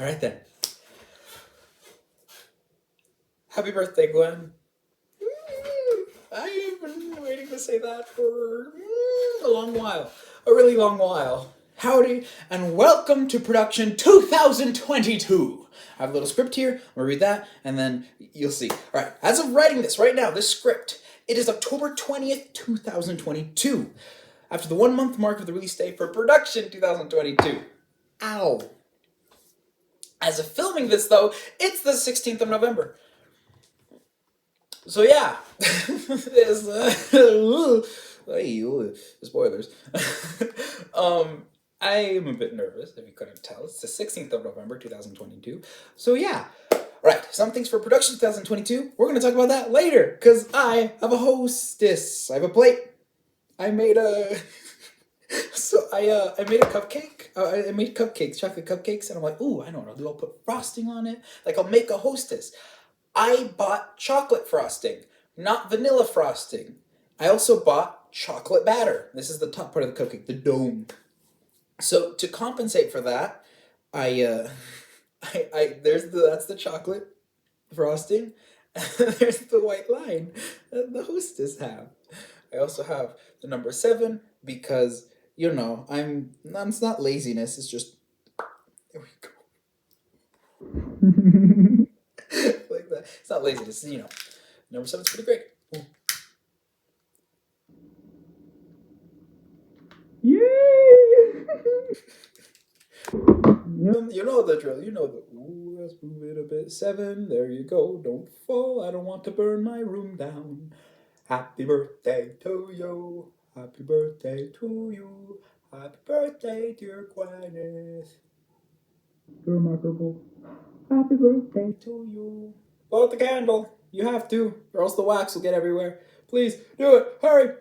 All right then. Happy birthday, Gwen. I've been waiting to say that for a long while. A really long while. Howdy, and welcome to Production 2022. I have a little script here. I'm going to read that, and then you'll see. All right, as of writing this right now, this script, it is October 20th, 2022. After the 1 month mark of the release date for Production 2022. Ow. As of filming this, though, it's the 16th of November. So yeah, spoilers. I am a bit nervous, if you couldn't tell. It's the 16th of November, 2022. So yeah, right, some things for Production 2022. We're going to talk about that later, because I have a hostess. I have a plate. I made a... I made a cupcake. I made cupcakes, chocolate cupcakes, and I'm like, ooh, I know what I'll do. I'll put frosting on it. Like, I'll make a hostess. I bought chocolate frosting, not vanilla frosting. I also bought chocolate batter. This is the top part of the cupcake, the dome. So to compensate for that, that's the chocolate frosting. There's the white line that the hostess have. I also have the number 7 because, you know, it's not laziness, it's just, there we go. Like that. It's not laziness, you know. Number 7's pretty great. Ooh. Yay! You know the drill. You know the, ooh, let's move it a bit. 7, there you go. Don't fall. I don't want to burn my room down. Happy birthday to you. Happy birthday to you. Happy birthday, dear Gwyneth. You're remarkable. Happy birthday to you. Blow out the candle. You have to, or else the wax will get everywhere. Please, do it. Hurry.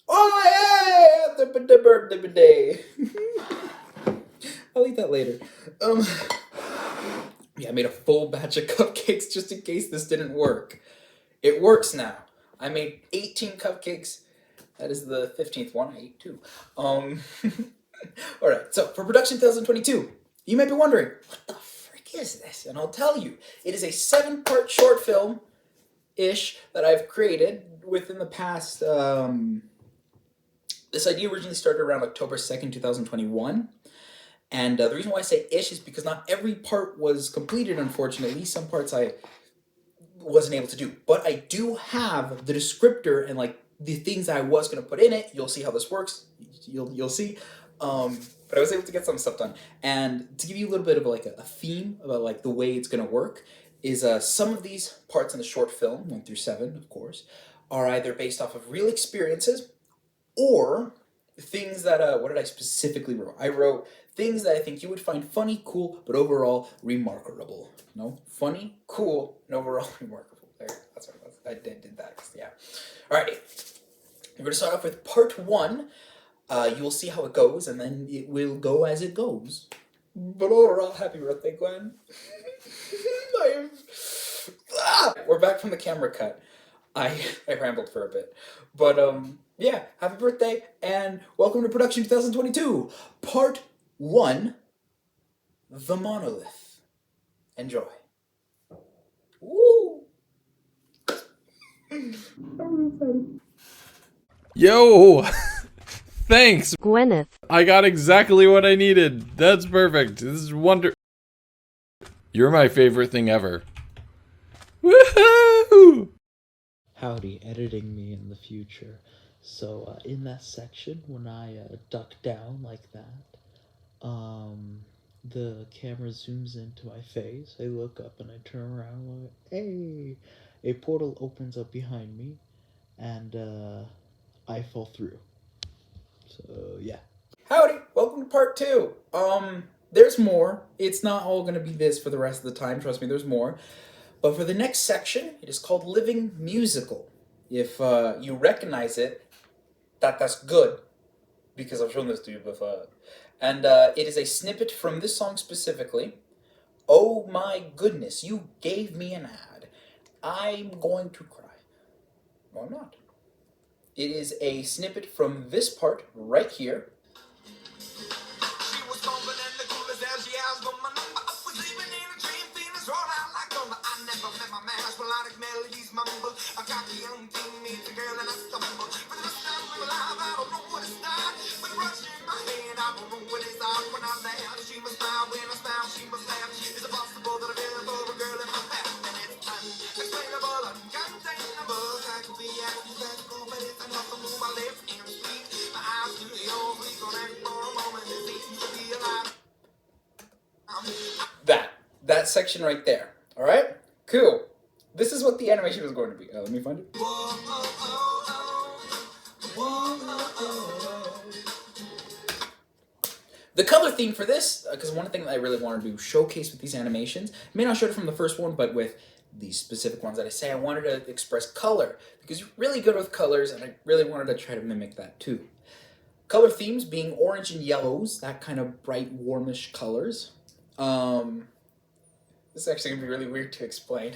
Oh, yeah! The birthday. I'll eat that later. Yeah, I made a full batch of cupcakes just in case this didn't work. It works now. I made 18 cupcakes. That is the 15th one. I ate 2. Alright, so for Production 2022, you might be wondering, what the frick is this? And I'll tell you. It is a 7-part short film-ish that I've created within the past... This idea originally started around October 2nd, 2021. And the reason why I say ish is because not every part was completed, unfortunately. Some parts I wasn't able to do. But I do have the descriptor and like the things I was going to put in it. You'll see how this works. You'll see. But I was able to get some stuff done. And to give you a little bit of like a theme about like the way it's going to work is some of these parts in the short film, 1 through 7, of course, are either based off of real experiences or things that, what did I specifically wrote? I wrote things that I think you would find funny, cool, but overall remarkable. No? Funny, cool, and overall remarkable. There, that's what it was. I did that, yeah. Alrighty. We're going to start off with part 1. You will see how it goes, and then it will go as it goes. But overall, happy birthday, Gwen. We're back from the camera cut. I rambled for a bit. But, yeah, happy birthday, and welcome to Production 2022, Part 1, The Monolith. Enjoy. Woo! Yo! Thanks! Gwyneth. I got exactly what I needed. That's perfect. This is wonder... You're my favorite thing ever. Woohoo! Howdy, editing me in the future. So in that section, when I duck down like that, the camera zooms into my face. I look up and I turn around and like, hey! A portal opens up behind me, and I fall through. So yeah. Howdy, welcome to part 2. There's more. It's not all gonna be this for the rest of the time, trust me, there's more. But for the next section, it is called Living Musical. If you recognize it, that's good, because I've shown this to you before. And it is a snippet from this song specifically. Oh my goodness, you gave me an ad. I'm going to cry. No, I'm not. It is a snippet from this part right here. melodic melodies mumble. I got the young thing meets a girl and I stumble. For the first time in my life, I don't know what to start. With a rush in my hand, I don't know what it's on. When I laugh, she must smile. When I smile, she must laugh. Is it possible that I feel for a girl in my past? And it's unexplainable, uncontainable. I could be acting physical, but it's enough to move my lips and speak. My eyes to the old week on it for a moment. It seems to be alive. That section right there. All right, cool. This is what the animation is going to be. Let me find it. The color theme for this, because one thing that I really wanted to showcase with these animations, I may not show it from the first one, but with these specific ones that I say, I wanted to express color, because you're really good with colors, and I really wanted to try to mimic that too. Color themes being orange and yellows, that kind of bright, warmish colors. This is actually going to be really weird to explain,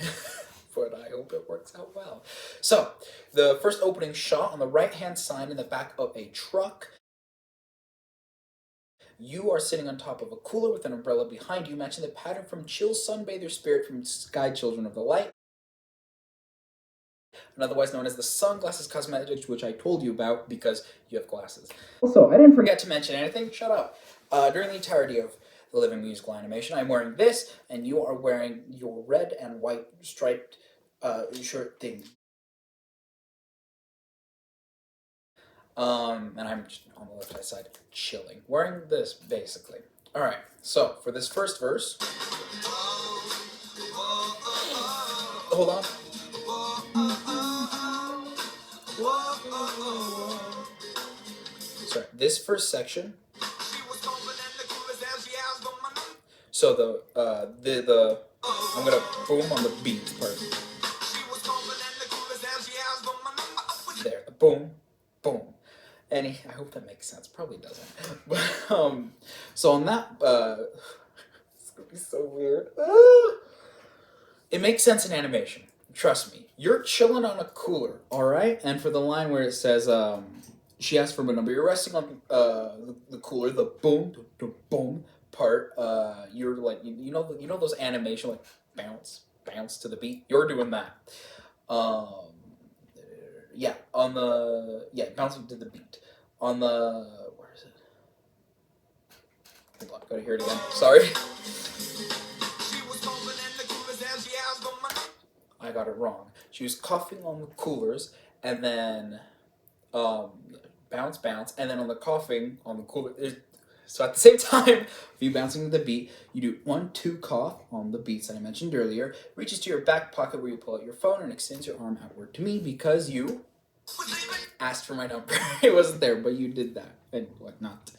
but I hope it works out well. So, the first opening shot on the right-hand side in the back of a truck. You are sitting on top of a cooler with an umbrella behind you, matching the pattern from Chill Sunbather Spirit from Sky Children of the Light, and otherwise known as the Sunglasses Cosmetics, which I told you about because you have glasses. Also, I didn't forget to mention anything. Shut up. During the entirety of the living musical animation, I'm wearing this, and you are wearing your red and white striped shirt thing. And I'm just on the left-hand side, chilling, wearing this, basically. All right, so for this first verse, hold on. Sorry, this first section. So the I'm gonna boom on the beat part. There, the boom, boom. And I hope that makes sense. Probably doesn't. But, so on that, it's gonna be so weird. It makes sense in animation. Trust me. You're chilling on a cooler, all right? And for the line where it says, she asked for my number, you're resting on the cooler, the boom, boom part. You're like, you know those animation like bounce to the beat. You're doing that. Yeah, bouncing to the beat. On the, where is it? Hold on, gotta hear it again. Sorry. I got it wrong. She was coughing on the coolers, and then bounce, and then on the coughing on the cooler. So at the same time, if you bouncing to the beat, you do 1, 2 cough on the beats that I mentioned earlier. Reaches to your back pocket where you pull out your phone and extends your arm outward to me because you asked for my number. It wasn't there, but you did that and whatnot.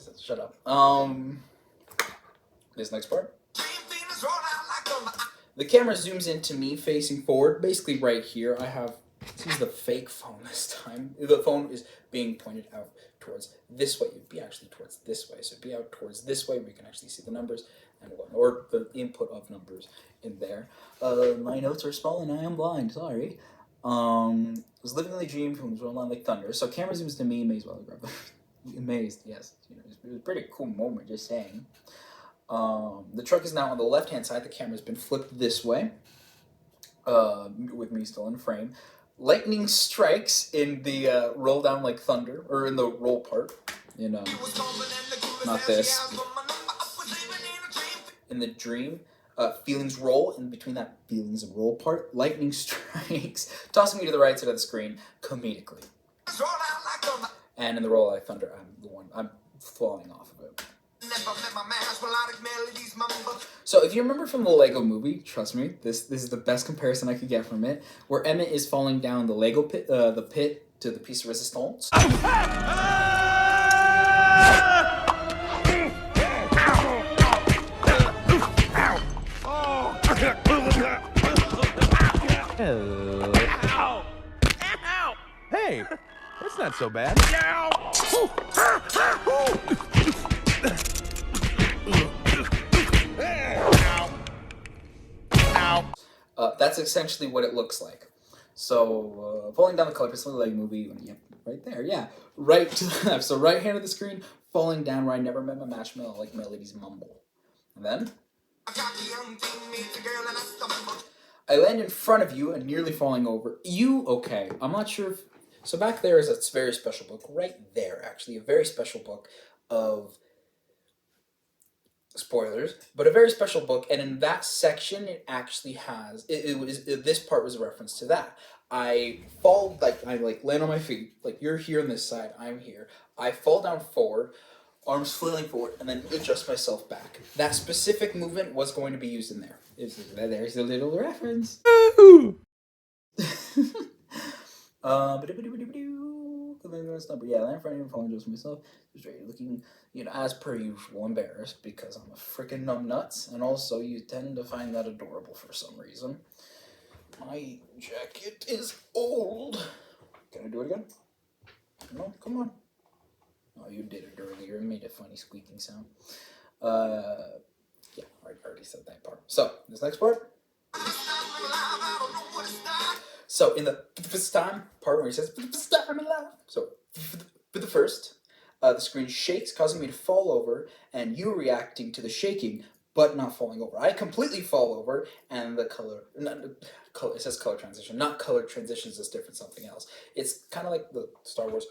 So shut up. This next part. The camera zooms into me facing forward, basically right here. This is the fake phone this time. The phone is being pointed out towards this way. It'd be actually towards this way. So it'd be out towards this way where you can actually see the numbers and whatnot, or the input of numbers in there. My notes are small and I am blind, sorry. I was living in the dream, films roll on like thunder. So camera zooms to me, amazed while I grab amazed, yes. It was a pretty cool moment, just saying. The truck is now on the left-hand side. The camera's been flipped this way, with me still in frame. Lightning strikes in the roll down like thunder, or in the roll part. Not this. In the dream, feelings roll. In between that feelings and roll part, lightning strikes, tossing me to the right side of the screen comedically. And in the roll like thunder, I'm falling off of it. So if you remember from the Lego movie, trust me, this is the best comparison I could get from it, where Emmett is falling down the Lego pit, the pit to the piece of resistance. Hey, that's not so bad. That's essentially what it looks like. So, falling down the color pistol, like movie, yep, right there, yeah. Right to the left. So, right hand of the screen, falling down where I never met my marshmallow, like melodies mumble. And then, I land in front of you and nearly falling over. Okay, I'm not sure if... So back there is a very special book. Right there, actually. A very special book of... Spoilers. But a very special book. And in that section, it actually has... this part was a reference to that. I fall... I land on my feet. Like, you're here on this side. I'm here. I fall down forward. Arms flailing forward, and then adjust myself back. That specific movement was going to be used in there. There's a little reference. Yeah, land in front of you, falling just myself. Straight looking, as per usual, embarrassed because I'm a freaking numbnuts, and also you tend to find that adorable for some reason. My jacket is old. Can I do it again? No, come on. Oh, you did it earlier. It made a funny squeaking sound. Yeah, I already said that part. So, this next part. So, in the first time part where he says, first time alive. So, for the first, the screen shakes, causing me to fall over, and you reacting to the shaking, but not falling over. I completely fall over, and the color, it says color transition, not color transitions, is different, something else. It's kind of like the Star Wars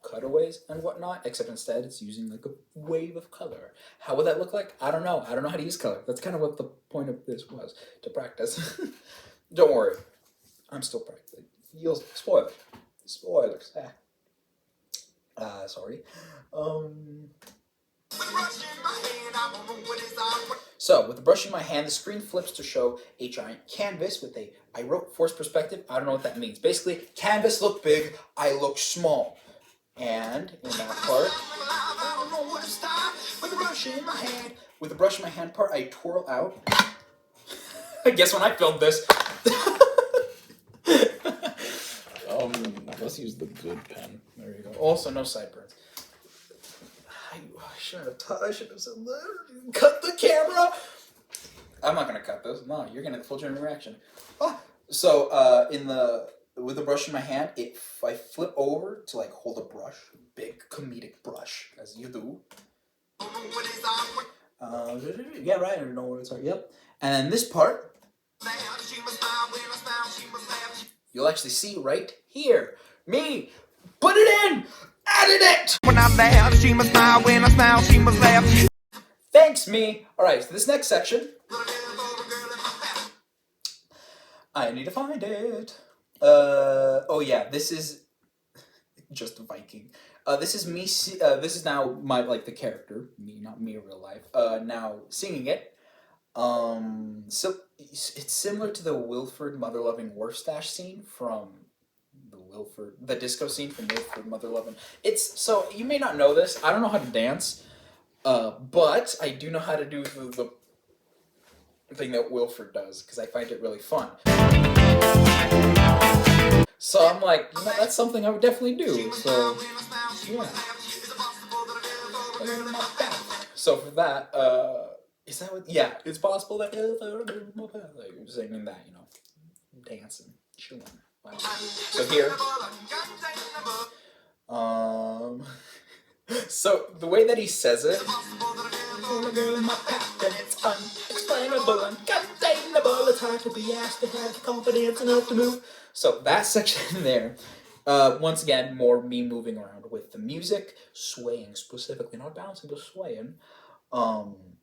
cutaways and whatnot, except instead it's using like a wave of color. How would that look like? I don't know how to use color. That's kind of what the point of this was, to practice. Don't worry, I'm still practicing. You'll spoilers. Sorry. So, with the brush in my hand, the screen flips to show a giant canvas with I wrote forced perspective. I don't know what that means. Basically, canvas look big, I look small. And in that part, I don't know where to start. With the brush in my hand part, I twirl out. I guess when I filmed this. Let's use the good pen. There you go. Also, no sideburns. I should have said that. Cut the camera. I'm not gonna cut this. No, you're gonna full general reaction. So with the brush in my hand, I flip over to hold a brush, big comedic brush, as you do. Yeah, right. I don't know where it's at. Yep. And then this part, you'll actually see right here. Me, put it in, edit it. When I laugh, she must smile. When I smile, she must laugh. Thanks, me. All right, so this next section, I need to find it. Oh yeah, this is just a Viking. This is me. This is now my the character, me, not me in real life. Now singing it. So it's similar to the Wilford Mother Loving Warstash scene from the disco scene from Wilford Mother Loving. So you may not know this. I don't know how to dance, but I do know how to do the thing that Wilford does because I find it really fun. So I'm like, that's something I would definitely do. So yeah. So for that, is that what? Yeah, it's possible that singing that, dancing, chilling. Wow. So here, so the way that he says it, it's unexplainable, uncontainable. It's hard to be asked to have confidence enough to move. So that section there, once again, more me moving around with the music, swaying specifically, not bouncing, but swaying.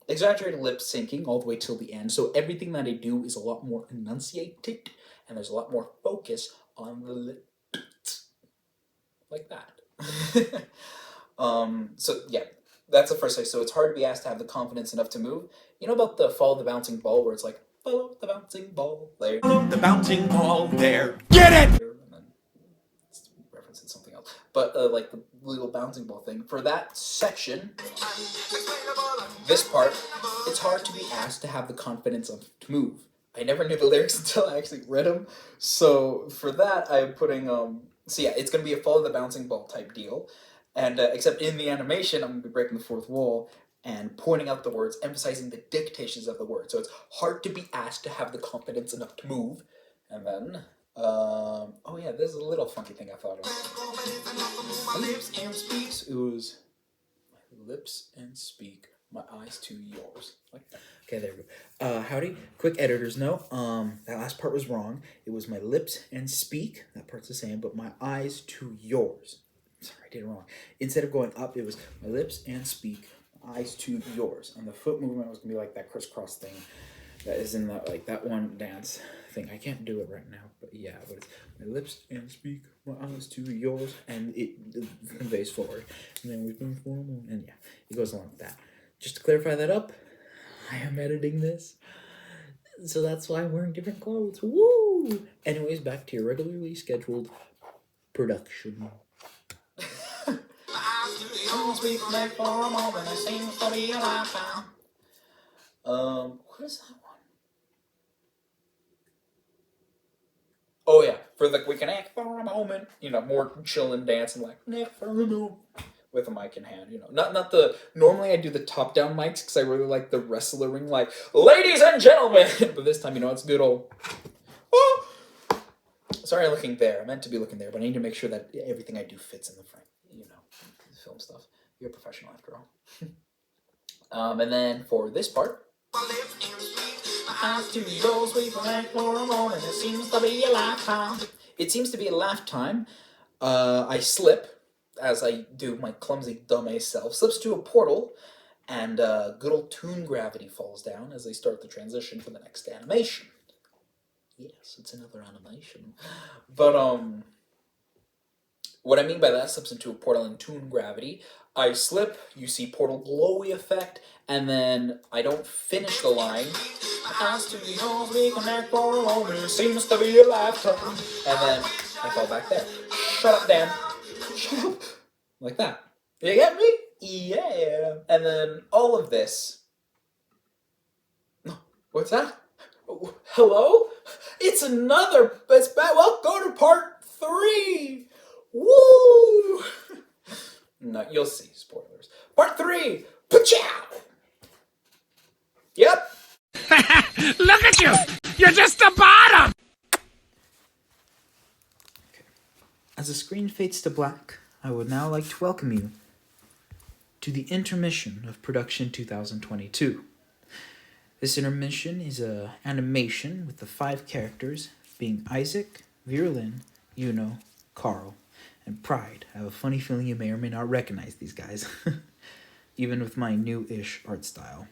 Exaggerated lip syncing all the way till the end. So everything that I do is a lot more enunciated, and there's a lot more focus on the lips, like that. So yeah, that's the first thing. So it's hard to be asked to have the confidence enough to move. You know about the follow the bouncing ball, where it's like, follow the bouncing ball there. Follow the bouncing ball there. Get it! And then it's referencing something else. But like the little bouncing ball thing. For that section, this part, it's hard to be asked to have the confidence to move. I never knew the lyrics until I actually read them. So for that, I'm putting, so yeah, it's going to be a follow the bouncing ball type deal. And except in the animation, I'm going to be breaking the fourth wall and pointing out the words, emphasizing the dictations of the words. So it's hard to be asked to have the confidence enough to move. And then, oh yeah, there's a little funky thing I thought of. My lips and speaks. It was my lips and speak. my eyes to yours. Like that. Okay, there we go. Howdy. Quick editor's note. That last part was wrong. It was my lips and speak. That part's the same, but my eyes to yours. Sorry, I did it wrong. Instead of going up, it was my lips and speak, eyes to yours. And the foot movement was gonna be like that crisscross thing that is in that that one dance thing. I can't do it right now, but yeah, but it's my lips and speak, my eyes to yours, and it conveys forward. And then we move forward, and yeah, it goes along with that. Just to clarify that up, I am editing this, so that's why I'm wearing different clothes. Woo! Anyways, back to your regularly scheduled production. What is that one? Oh yeah, for the we can act for a moment, more chilling, dancing like act for a moment with a mic in hand, not the. Normally I do the top down mics because I really like the wrestling, like ladies and gentlemen, but this time it's good old. Oh! Sorry, I'm looking there. I meant to be looking there, but I need to make sure that everything I do fits in the frame. Film stuff. You're a professional after all. And then for this part. Eyes to yours, we connect for a moment. It seems to be a lifetime. It seems to be a lifetime. I slip, as I do my clumsy dumbass self, slips to a portal, and good old toon gravity falls down as they start the transition for the next animation. Yes, it's another animation. But what I mean by that, slips into a portal and toon gravity. I slip, you see portal glowy effect, and then I don't finish the line. As to yours, we connect for a moment. It seems to be a lifetime. And then I fall back there. Shut up, Dan. Shut up. Like that. You get me? Yeah. And then all of this. What's that? Hello? It's another. It's bad. Well, go to part 3. Woo! No, you'll see. Spoilers. Part 3. Pachow! Yep. Look at you! You're just the bottom! Okay. As the screen fades to black, I would now like to welcome you to the intermission of Production 2022. This intermission is an animation with the 5 characters being Isaac, Virulin, Yuno, Carl, and Pride. I have a funny feeling you may or may not recognize these guys, even with my new-ish art style.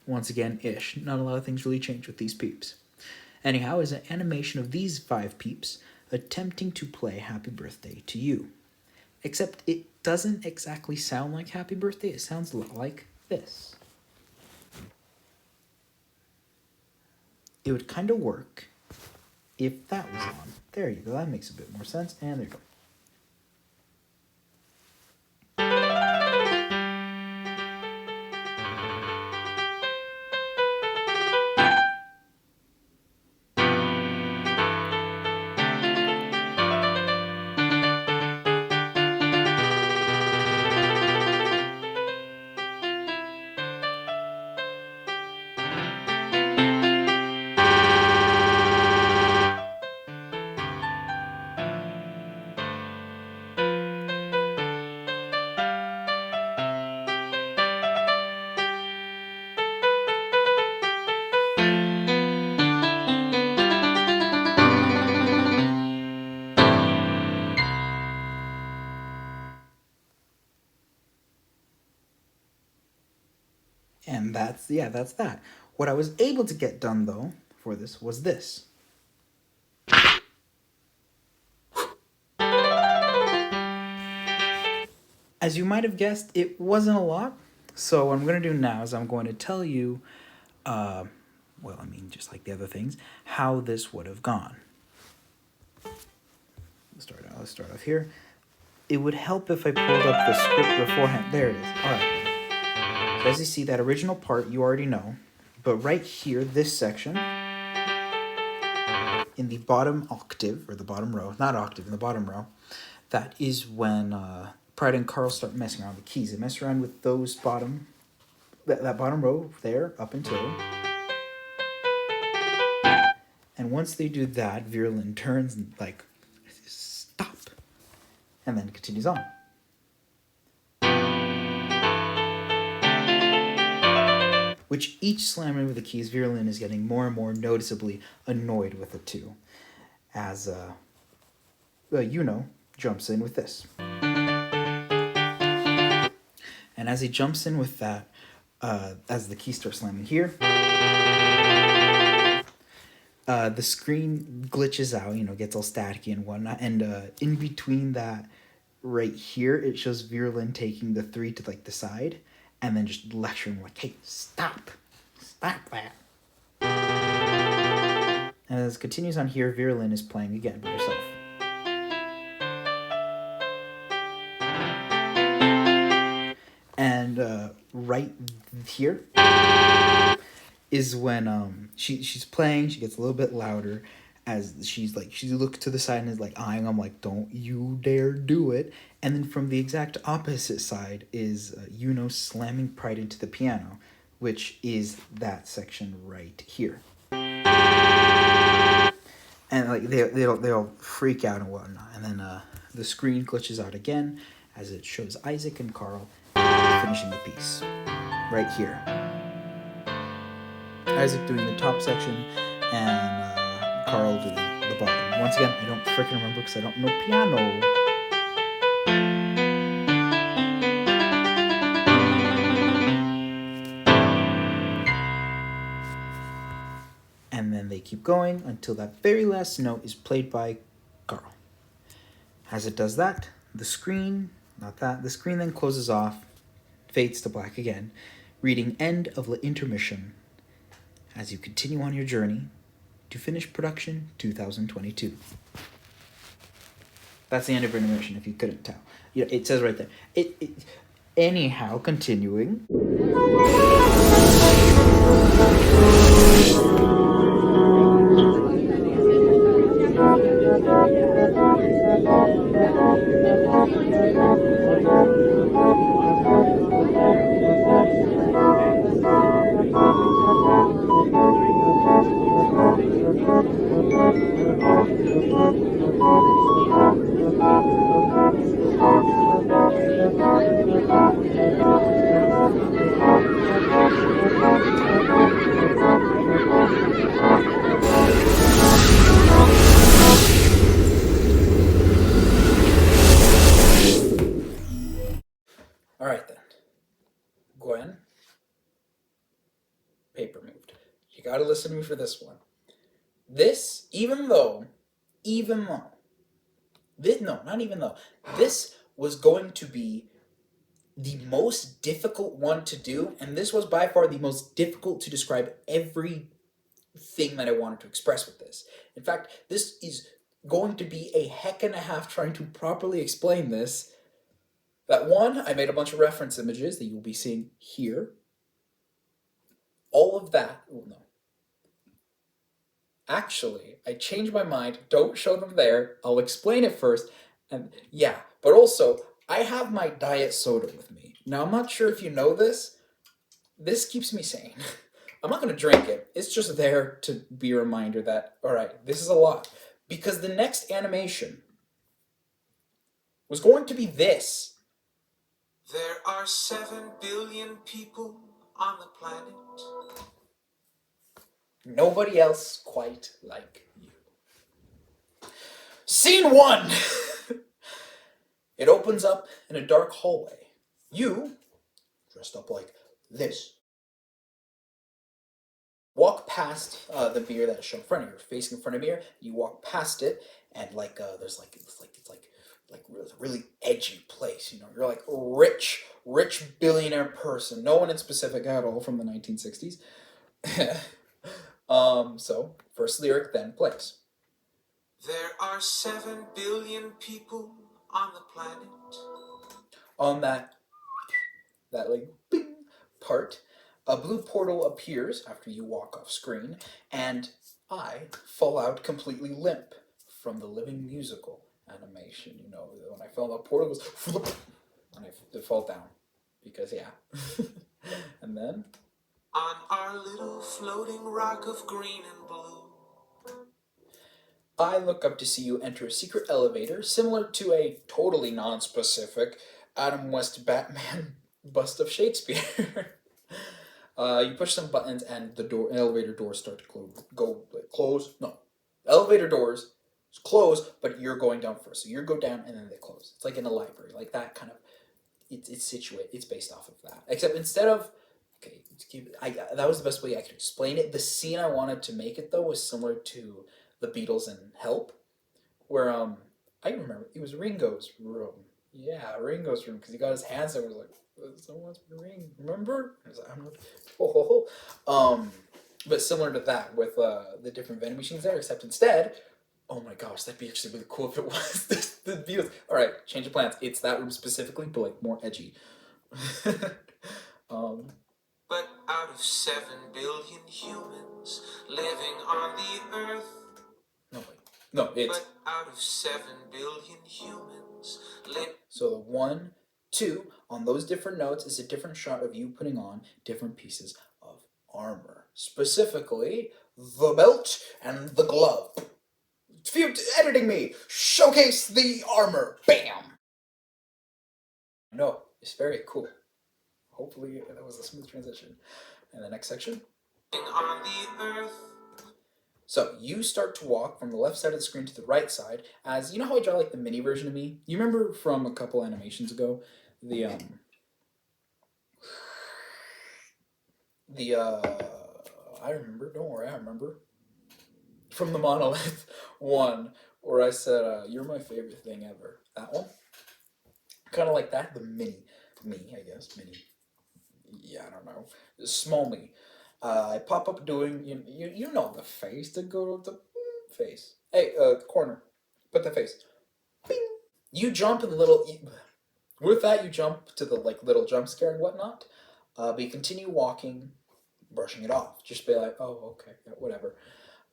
Once again, ish. Not a lot of things really change with these peeps. Anyhow, is an animation of these 5 peeps attempting to play Happy Birthday to you. Except it doesn't exactly sound like Happy Birthday. It sounds a lot like this. It would kind of work if that was on. There you go. That makes a bit more sense. And there you go. And that's that. What I was able to get done, though, for this was this. As you might have guessed, it wasn't a lot. So what I'm going to do now is I'm going to tell you, just like the other things, how this would have gone. Let's start off here. It would help if I pulled up the script beforehand. There it is. All right. So as you see, that original part you already know. But right here, this section, in the bottom octave, or the bottom row, not octave, in the bottom row, that is when Pride and Carl start messing around with the keys. They mess around with those that bottom row there, up until. And once they do that, Virulin turns and stop. And then continues on. which each slamming with the keys, Virulin is getting more and more noticeably annoyed with it too, as jumps in with this. And as he jumps in with that, as the keys start slamming here, the screen glitches out, gets all staticky and whatnot. And in between that, right here, it shows Virulin taking the 3 to like the side, and then just lecturing like, "Hey, stop that." And as it continues on here, Virulin is playing again by herself. And right here is when she's playing. She gets a little bit louder as she looks to the side and is like eyeing him like, "Don't you dare do it." And then from the exact opposite side is slamming Pride into the piano, which is that section right here. And like they'll freak out and whatnot. And then the screen glitches out again as it shows Isaac and Carl finishing the piece right here. Isaac doing the top section and Carl doing the bottom. Once again, I don't freaking remember because I don't know piano. And then they keep going until that very last note is played by Carl. As it does that, the screen then closes off, fades to black again, reading "End of the intermission" as you continue on your journey to finish production 2022. That's the end of intermission, if you couldn't tell. It says right there. Anyhow, continuing. All right then, Gwen, paper moved. You gotta listen to me for this one. This, this was going to be the most difficult one to do, and this was by far the most difficult to describe everything that I wanted to express with this. In fact, this is going to be a heck and a half trying to properly explain this. That one, I made a bunch of reference images that you'll be seeing here. All of that, no. Actually, I changed my mind. Don't show them there. I'll explain it first. And yeah, but also, I have my diet soda with me. Now, I'm not sure if you know this. This keeps me sane. I'm not going to drink it. It's just there to be a reminder that, all right, this is a lot. Because the next animation was going to be this. There are 7 billion people on the planet. Nobody else quite like you. Scene 1! It opens up in a dark hallway. You, dressed up like this, walk past the mirror that's shown in front of you. You're facing in front of the mirror. You walk past it, and there's a really edgy place. You're like rich billionaire person. No one in specific at all from the 1960s. So first lyric, then plays. There are 7 billion people on the planet. On that like bing part, a blue portal appears after you walk off screen, and I fall out completely limp from the living musical animation. When I fell in the portal, it was and I fall down because yeah. And then on our little floating rock of green and blue, I look up to see you enter a secret elevator similar to a totally non-specific Adam West Batman bust of Shakespeare. You push some buttons and the elevator doors start to close. No, elevator doors close, but you're going down first. So you go down and then they close. It's like in a library, like that kind of. It's situated. It's based off of that. Except instead of that was the best way I could explain it. The scene I wanted to make it though was similar to the Beatles and Help, where I remember it was Ringo's room. Yeah, Ringo's room because he got his hands and was like, "Someone's ring." Remember? I was like, I'm not. Ho ho ho. But similar to that with the different vending machines there, except instead, oh my gosh, that'd be actually really cool if it was the Beatles. All right, change of plans. It's that room specifically, but like more edgy. But out of 7 billion humans living on the earth. No, wait. No, it's. But out of 7 billion humans So the 1, 2 on those different notes is a different shot of you putting on different pieces of armor. Specifically, the belt and the glove. If you're editing me, showcase the armor. Bam! No, it's very cool. Hopefully that was a smooth transition. And the next section. on the earth. So you start to walk from the left side of the screen to the right side as, you know how I draw like the mini version of me? You remember from a couple animations ago, I remember, don't worry, I remember. From the Monolith one, where I said, you're my favorite thing ever. That one? Kind of like that, the mini me, I guess, mini. Yeah, I don't know. Small me. I pop up doing, you know the face, to go to the face. Hey, corner. Put the face. Bing. You jump in the little, with that you jump to the like little jump scare and whatnot. But you continue walking, brushing it off. Just be like, oh, okay, yeah, whatever.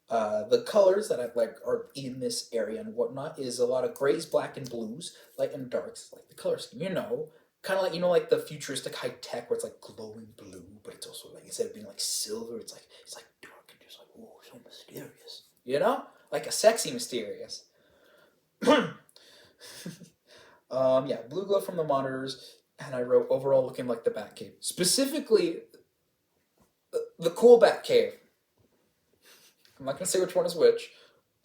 The colors that I've like are in this area and whatnot is a lot of grays, black, and blues, light and darks, like the color scheme, kind of like like the futuristic high tech where it's like glowing blue, but it's also like instead of being like silver, it's like dark and just like so mysterious, like a sexy mysterious. Yeah, blue glow from the monitors, and I wrote overall looking like the Batcave, specifically the cool Batcave. I'm not gonna say which one is which.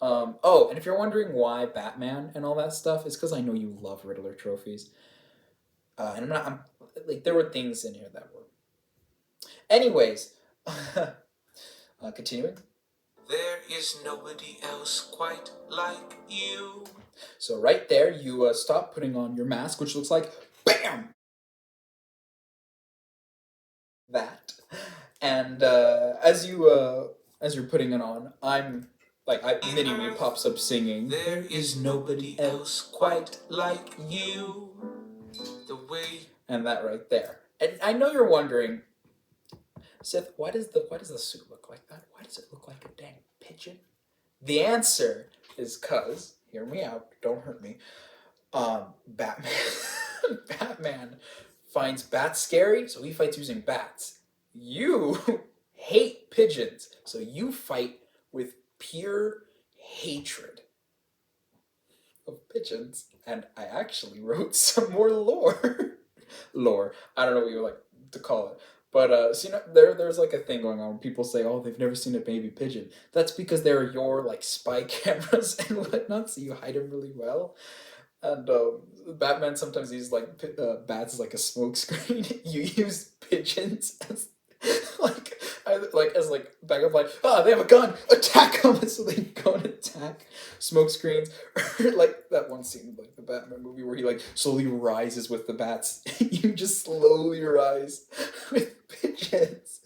And if you're wondering why Batman and all that stuff, it's because I know you love Riddler trophies. And I'm like, there were things in here that were. Anyways, continuing. There is nobody else quite like you. So right there, you stop putting on your mask, which looks like BAM! That. And as you're putting it on, mini me pops up singing. There is nobody else quite like you. The way. And that right there. And I know you're wondering, Seth, why does the suit look like that? Why does it look like a dang pigeon? The answer is cause, hear me out, don't hurt me. Batman Batman finds bats scary, so he fights using bats. You hate pigeons, so you fight with pure hatred of pigeons. And I actually wrote some more lore. Lore. I don't know what you like to call it. But so there's like a thing going on where people say, oh, they've never seen a baby pigeon. That's because they're your like spy cameras and whatnot, so you hide them really well. And Batman sometimes uses like bats as like a smoke screen. You use pigeons as as backup, they have a gun, attack them, so they go and attack smoke screens. Or like that one scene like the Batman movie where he like slowly rises with the bats. You just slowly rise with pigeons.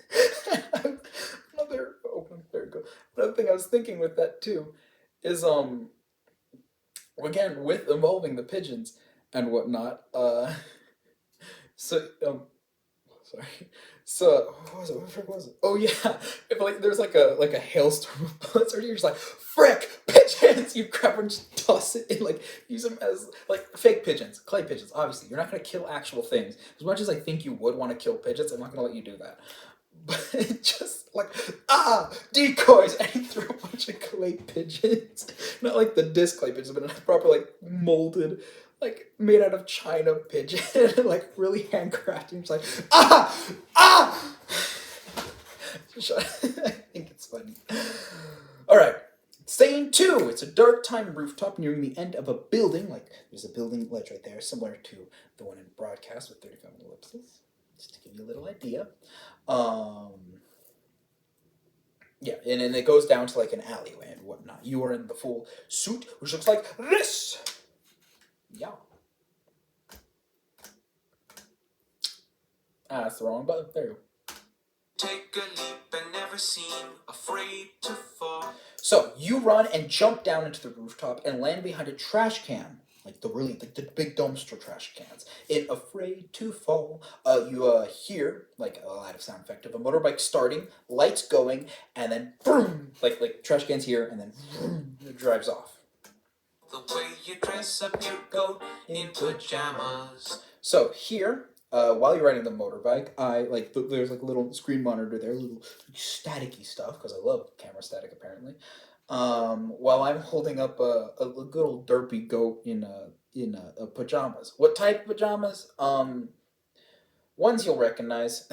Another thing I was thinking with that too is again with involving the pigeons and whatnot. Sorry. So what was it? Oh yeah, if like there's like a hailstorm of bullets, or you're just like frick pigeons, you grab and just toss it and like use them as like fake pigeons, clay pigeons. Obviously, you're not gonna kill actual things. As much as I think you would want to kill pigeons, I'm not gonna let you do that. But just like decoys, and he threw a bunch of clay pigeons, not like the disc clay pigeons, but a proper like molded, like made out of china pigeon, like really handcrafted. It's like I think it's funny. All right. Scene 2. It's a dark time rooftop nearing the end of a building. Like, there's a building ledge right there, similar to the one in broadcast with 35 ellipses. Just to give you a little idea. Yeah, and then it goes down to like an alleyway and whatnot. You are in the full suit, which looks like this. Yeah. That's the wrong button. There you go. Take a leap and never seem afraid to fall. So you run and jump down into the rooftop and land behind a trash can, like the big dumpster trash cans. In Afraid to Fall, you hear like a live sound effect of a motorbike starting, lights going, and then boom, like trash cans here, and then boom, it drives off. The way you dress up your goat in pajamas. So here, while you're riding the motorbike, there's like a little screen monitor there, little staticky stuff because I love camera static apparently. While I'm holding up a good old derpy goat in pajamas. What type of pajamas? Ones you'll recognize.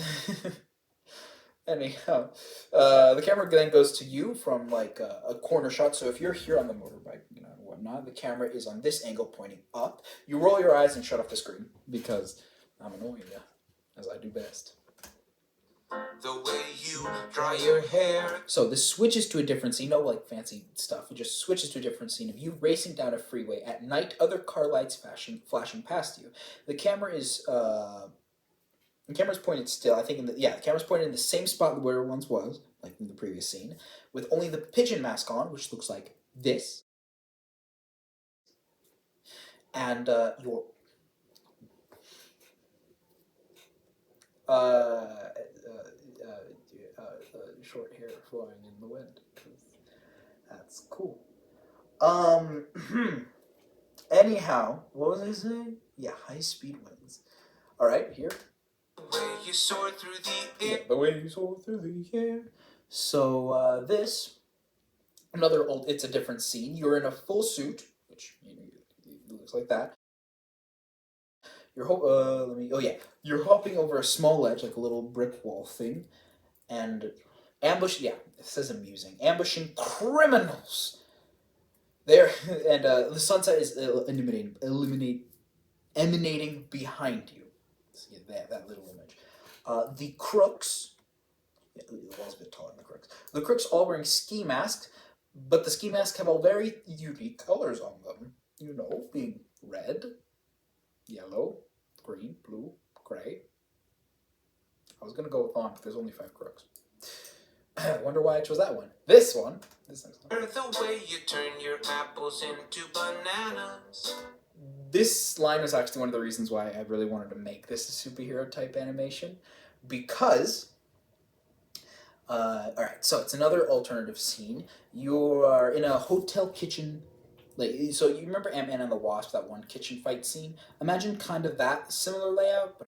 Anyhow, the camera then goes to you from like a corner shot. So if you're here on the motorbike, and whatnot, the camera is on this angle pointing up. You roll your eyes and shut off the screen because I'm annoying you, as I do best. The way you dry your hair. So this switches to a different scene. No like fancy stuff. It just switches to a different scene of you racing down a freeway at night. Other car lights flashing past you. The camera is the camera's pointed still. I think the camera's pointed in the same spot where it once was, like in the previous scene, with only the pigeon mask on, which looks like this. And your short hair flowing in the wind. That's cool. Anyhow, what was I saying? Yeah, high speed winds. All right, here. The way you soar through the air. The way you soar through the air. So it's a different scene. You're in a full suit, which it looks like that. You're you're hopping over a small ledge, like a little brick wall thing, and it says amusing, ambushing criminals. There, and the sunset is emanating behind you. See that little image. The crooks, the wall's a bit taller than the crooks. The crooks all wearing ski masks, but the ski masks have all very unique colors on them. Being red, yellow, green, blue, gray. I was gonna go with on, but there's only 5 crooks. I wonder why I chose that one. This one. This next one. The way you turn your apples into bananas. This line was actually one of the reasons why I really wanted to make this a superhero type animation, because alright, so it's another alternative scene. You are in a hotel kitchen. So you remember Ant-Man and the Wasp, that one kitchen fight scene? Imagine kind of that similar layout, but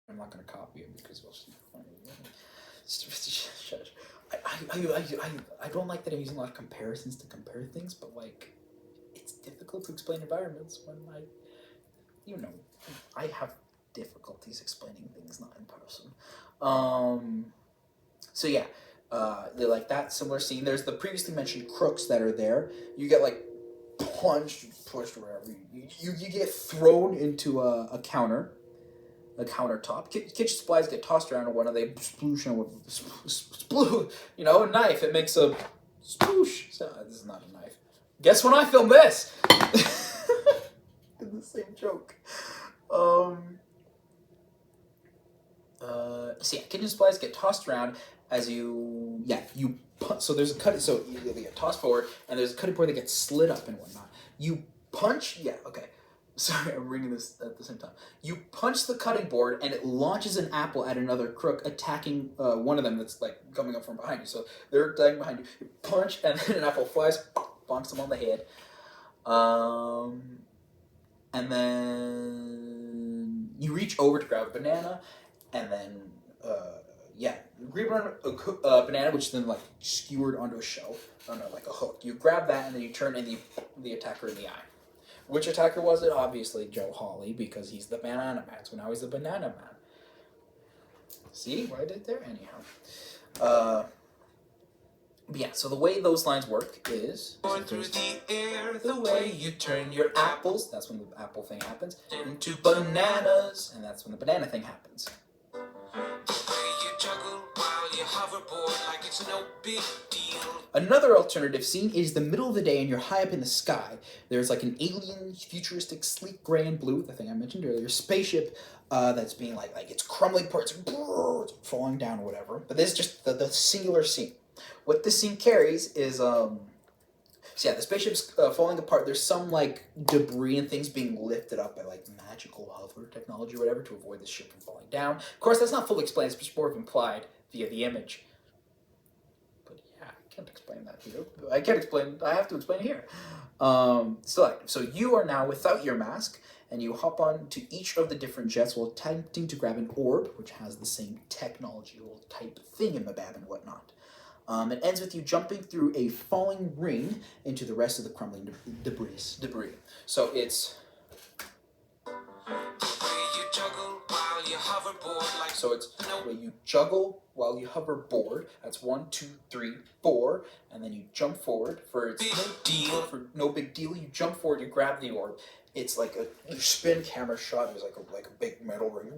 I'm not going to copy it because we'll see. I don't like that I'm using a lot of comparisons to compare things, but like, it's difficult to explain environments when I have difficulties explaining things not in person. So yeah, they like that similar scene. There's the previously mentioned crooks that are there. You get like punched, pushed, wherever. You get thrown into a countertop. Kitchen supplies get tossed around, and one of they sploosh on a knife. It makes a sploosh. So, this is not a knife. Guess when I filmed this? Did the same joke. Kitchen supplies get tossed around as you so there's a cut. So they get tossed forward, and there's a cutting board that gets slid up and whatnot. You punch. Yeah. Okay. Sorry, I'm reading this at the same time. You punch the cutting board, and it launches an apple at another crook, attacking one of them that's like coming up from behind you. So they're attacking behind you. You punch, and then an apple flies, bonks them on the head. And then you reach over to grab a banana, and then you grab a banana, which is then like skewered onto a shelf, like a hook. You grab that, and then you turn the attacker in the eye. Which attacker was it? Obviously Joe Hawley, because he's the banana man. So now he's the banana man. See what I did there? Anyhow. But yeah, so the way those lines work is... Through the air, The way you turn your apples, that's when the apple thing happens, into bananas, and that's when the banana thing happens. the way you juggle while you hoverboard like it's no big deal. Another alternative scene is the middle of the day and you're high up in the sky. There's like an alien, futuristic, sleek gray and blue, the thing I mentioned earlier, spaceship that's being like it's crumbling parts, it's falling down or whatever. But this is just the singular scene. What this scene carries is, so yeah, the spaceship's falling apart. There's some like debris and things being lifted up by like magical hover technology or whatever to avoid the ship from falling down. Of course, that's not fully explained, it's just more of implied via the image. I can't explain that here. I have to explain it here. So you are now without your mask, and you hop on to each of the different jets while attempting to grab an orb, which has the same technology type thing in the bab and whatnot. It ends with you jumping through a falling ring into the rest of the crumbling debris. So it's... So it's where you juggle while you hoverboard. That's 1, 2, 3, 4, and then you jump forward. For no big deal, you jump forward, you grab the orb. It's like a spin camera shot. There's like a big metal ring.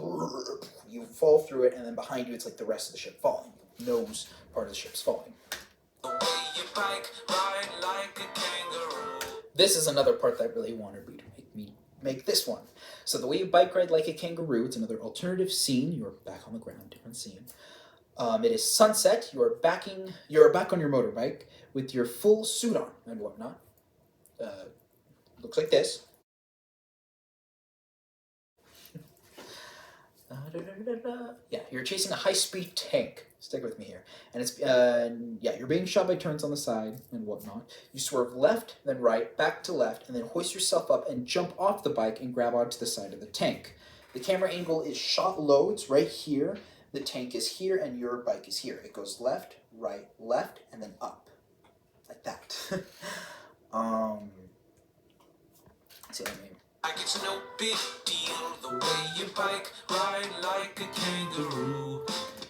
You fall through it, and then behind you, it's like the rest of the ship falling. Nose part of the ship's falling. This is another part that I really wanted me to make this one. So the way you bike ride like a kangaroo, it's another alternative scene. You're back on the ground, different scene. It is sunset. You're back on your motorbike with your full suit on and whatnot. Looks like this. Yeah, you're chasing a high-speed tank. Stick with me here. And it's, you're being shot by turrets on the side and whatnot. You swerve left, then right, back to left, and then hoist yourself up and jump off the bike and grab onto the side of the tank. The camera angle is shot low. It's right here. The tank is here, and your bike is here. It goes left, right, left, and then up. Like that. See what I mean? Like it's no big deal, the way you bike ride like a kangaroo.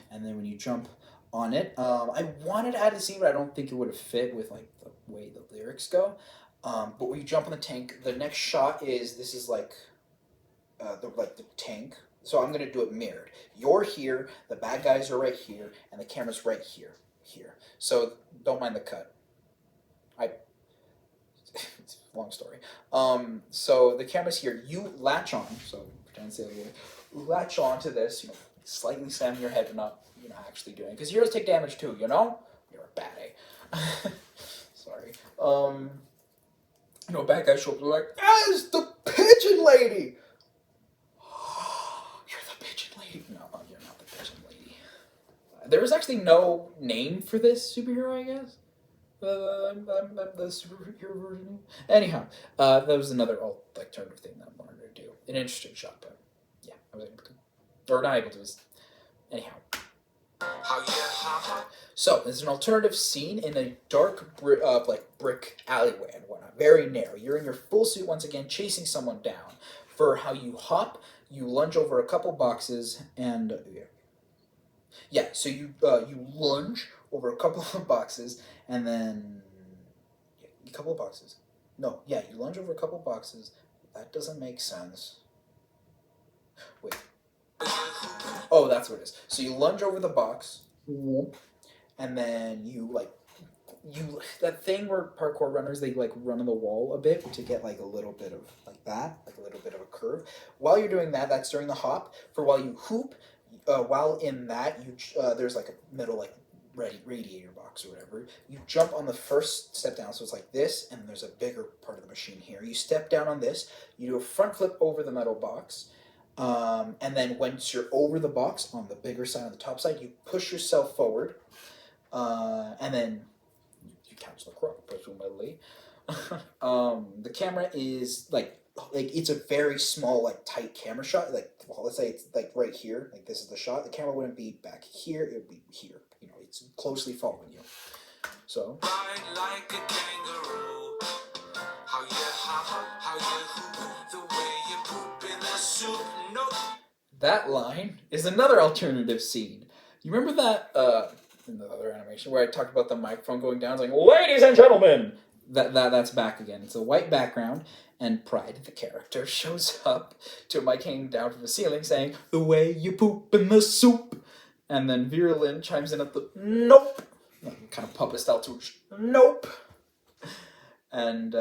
And then when you jump on it, I wanted to add a scene, but I don't think it would have fit with like the way the lyrics go. But when you jump on the tank, the next shot is the tank. So I'm gonna do it mirrored. You're here, the bad guys are right here, and the camera's right here. So don't mind the cut. It's a long story. So the camera's here. You latch on. So pretend to say it. You latch on to this. Slightly slamming your head, but not actually doing it. Because heroes take damage too. You're a bad A. Sorry. Bad guys show up. They're like, "As the pigeon lady." You're the pigeon lady. No, you're not the pigeon lady. There was actually no name for this superhero, I guess. I'm the superhero version. Anyhow, that was another alternative thing that I wanted to do. An interesting shot, but yeah, I was able to, or not able to. Anyhow. So there's an alternative scene in a dark brick alleyway and whatnot, very narrow. You're in your full suit once again, chasing someone down. For how you hop, you lunge over a couple boxes, and so you lunge over a couple of boxes, and then a couple of boxes. You lunge over a couple of boxes. That doesn't make sense. Wait. Oh, that's what it is. So you lunge over the box, and then you that thing where parkour runners, they run on the wall a bit to get a little bit of a little bit of a curve. While you're doing that, that's during the hop. For while you hoop, while in that, there's a middle radiator box or whatever. You jump on the first step down, so it's like this, and there's a bigger part of the machine here. You step down on this. You do a front flip over the metal box. And then once you're over the box on the bigger side, on the top side, you push yourself forward, and then you catch the crook, presumably. The camera is it's a very small, tight camera shot. Let's say it's right here, this is the shot. The camera wouldn't be back here; it would be here. It's closely following you. So. Ride like a kangaroo. How you hoop, the way you poop in the soup. No. that line is another alternative scene. You remember that in the other animation where I talked about the microphone going down, it's like, ladies and gentlemen. That's back again. It's a white background, and Pride, the character, shows up to a mic hanging down from the ceiling, saying, "The way you poop in the soup," and then Vera Lynn chimes in at the "nope," kind of puppet style too. "Nope," and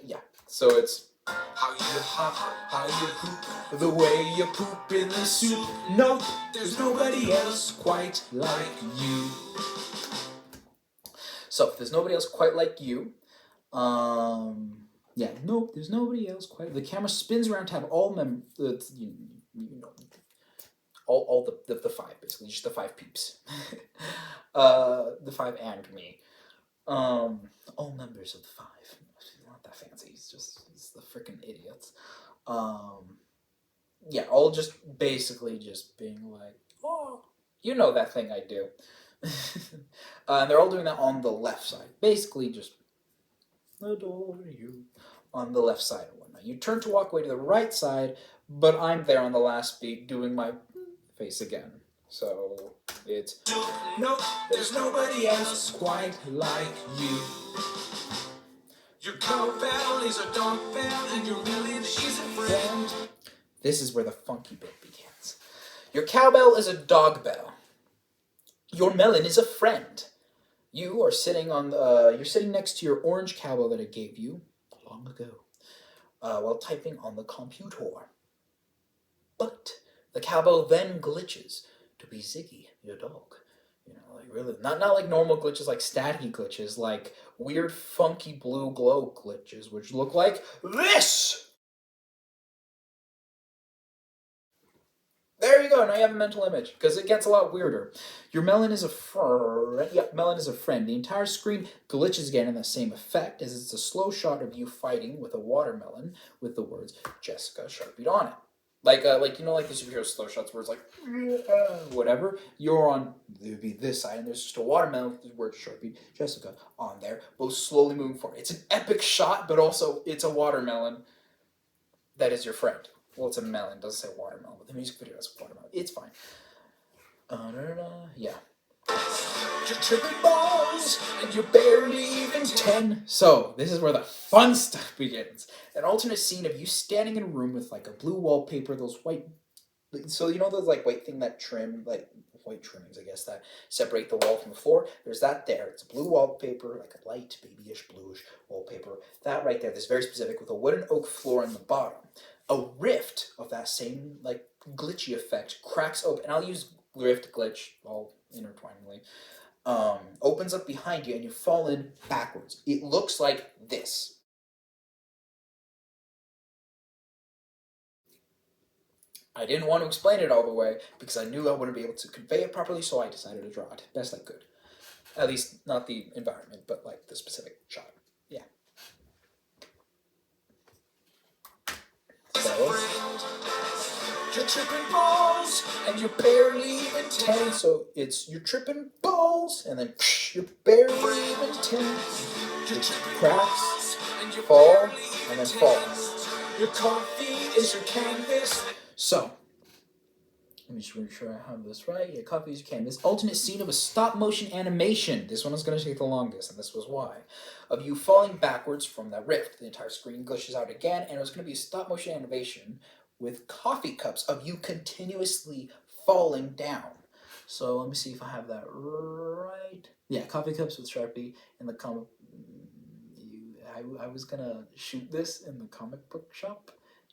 yeah. So it's How you hop, how you poop, the way you poop in the soup. Nope, there's nobody else quite like you. So if there's nobody else quite like you, yeah, nope, there's nobody else quite. The camera spins around to have all all the five, basically, just the five peeps, the five and me, all members of the five. Not that fancy. It's the freaking idiots. Yeah, all just basically just being like, oh, you know that thing I do. And they're all doing that on the left side. Basically just adore you on the left side and whatnot. You turn to walk away to the right side, but I'm there on the last beat doing my face again. So it's no, there's nobody else quite like you. Your cowbell is a dog bell, and your melon is a friend. This is where the funky bit begins. Your cowbell is a dog bell. Your melon is a friend. You are sitting on you're sitting next to your orange cowbell that I gave you long ago, while typing on the computer. But the cowbell then glitches to be Ziggy, your dog. You know, like really not like normal glitches, like staticky glitches, like weird funky blue glow glitches, which look like this. There you go. Now you have a mental image, because it gets a lot weirder. Your melon is a friend. Yep, melon is a friend. The entire screen glitches again in the same effect, as it's a slow shot of you fighting with a watermelon with the words Jessica Sharpied on it. Like you know, like the superhero slow shots where it's like whatever. You're on this side, and there's just a watermelon with the word Sharpie Jessica on there, both slowly moving forward. It's an epic shot, but also it's a watermelon that is your friend. Well, it's a melon. It doesn't say watermelon, but the music video has watermelon. It's fine. Yeah. You're tripping balls, and you're barely even 10. So, this is where the fun stuff begins. An alternate scene of you standing in a room with, like, a blue wallpaper, those white... So, you know those, like, white thing that trim, like, white trimmings, I guess, that separate the wall from the floor? There's that there. It's a blue wallpaper, like a light, babyish, bluish wallpaper. That right there, this very specific, with a wooden oak floor on the bottom. A rift of that same, like, glitchy effect cracks open, and I'll use rift, glitch, all intertwiningly, opens up behind you, and you fall in backwards. It looks like this. I didn't want to explain it all the way, because I knew I wouldn't be able to convey it properly, so I decided to draw it best I could. At least, not the environment, but, like, the specific shot. Yeah. So... You're tripping balls, and you're barely even 10. So it's you're tripping balls, and then you're barely even 10. Your cracks, and you fall, and then fall. Your coffee is your canvas. So, let me just make sure I have this right. Yeah, coffee is your canvas. Alternate scene of a stop motion animation. This one is going to take the longest, and this was why. Of you falling backwards from that rift. The entire screen glitches out again, and it was going to be a stop motion animation with coffee cups of you continuously falling down. So let me see if I have that right. Yeah, coffee cups with Sharpie in the comic. I was gonna shoot this in the comic book shop,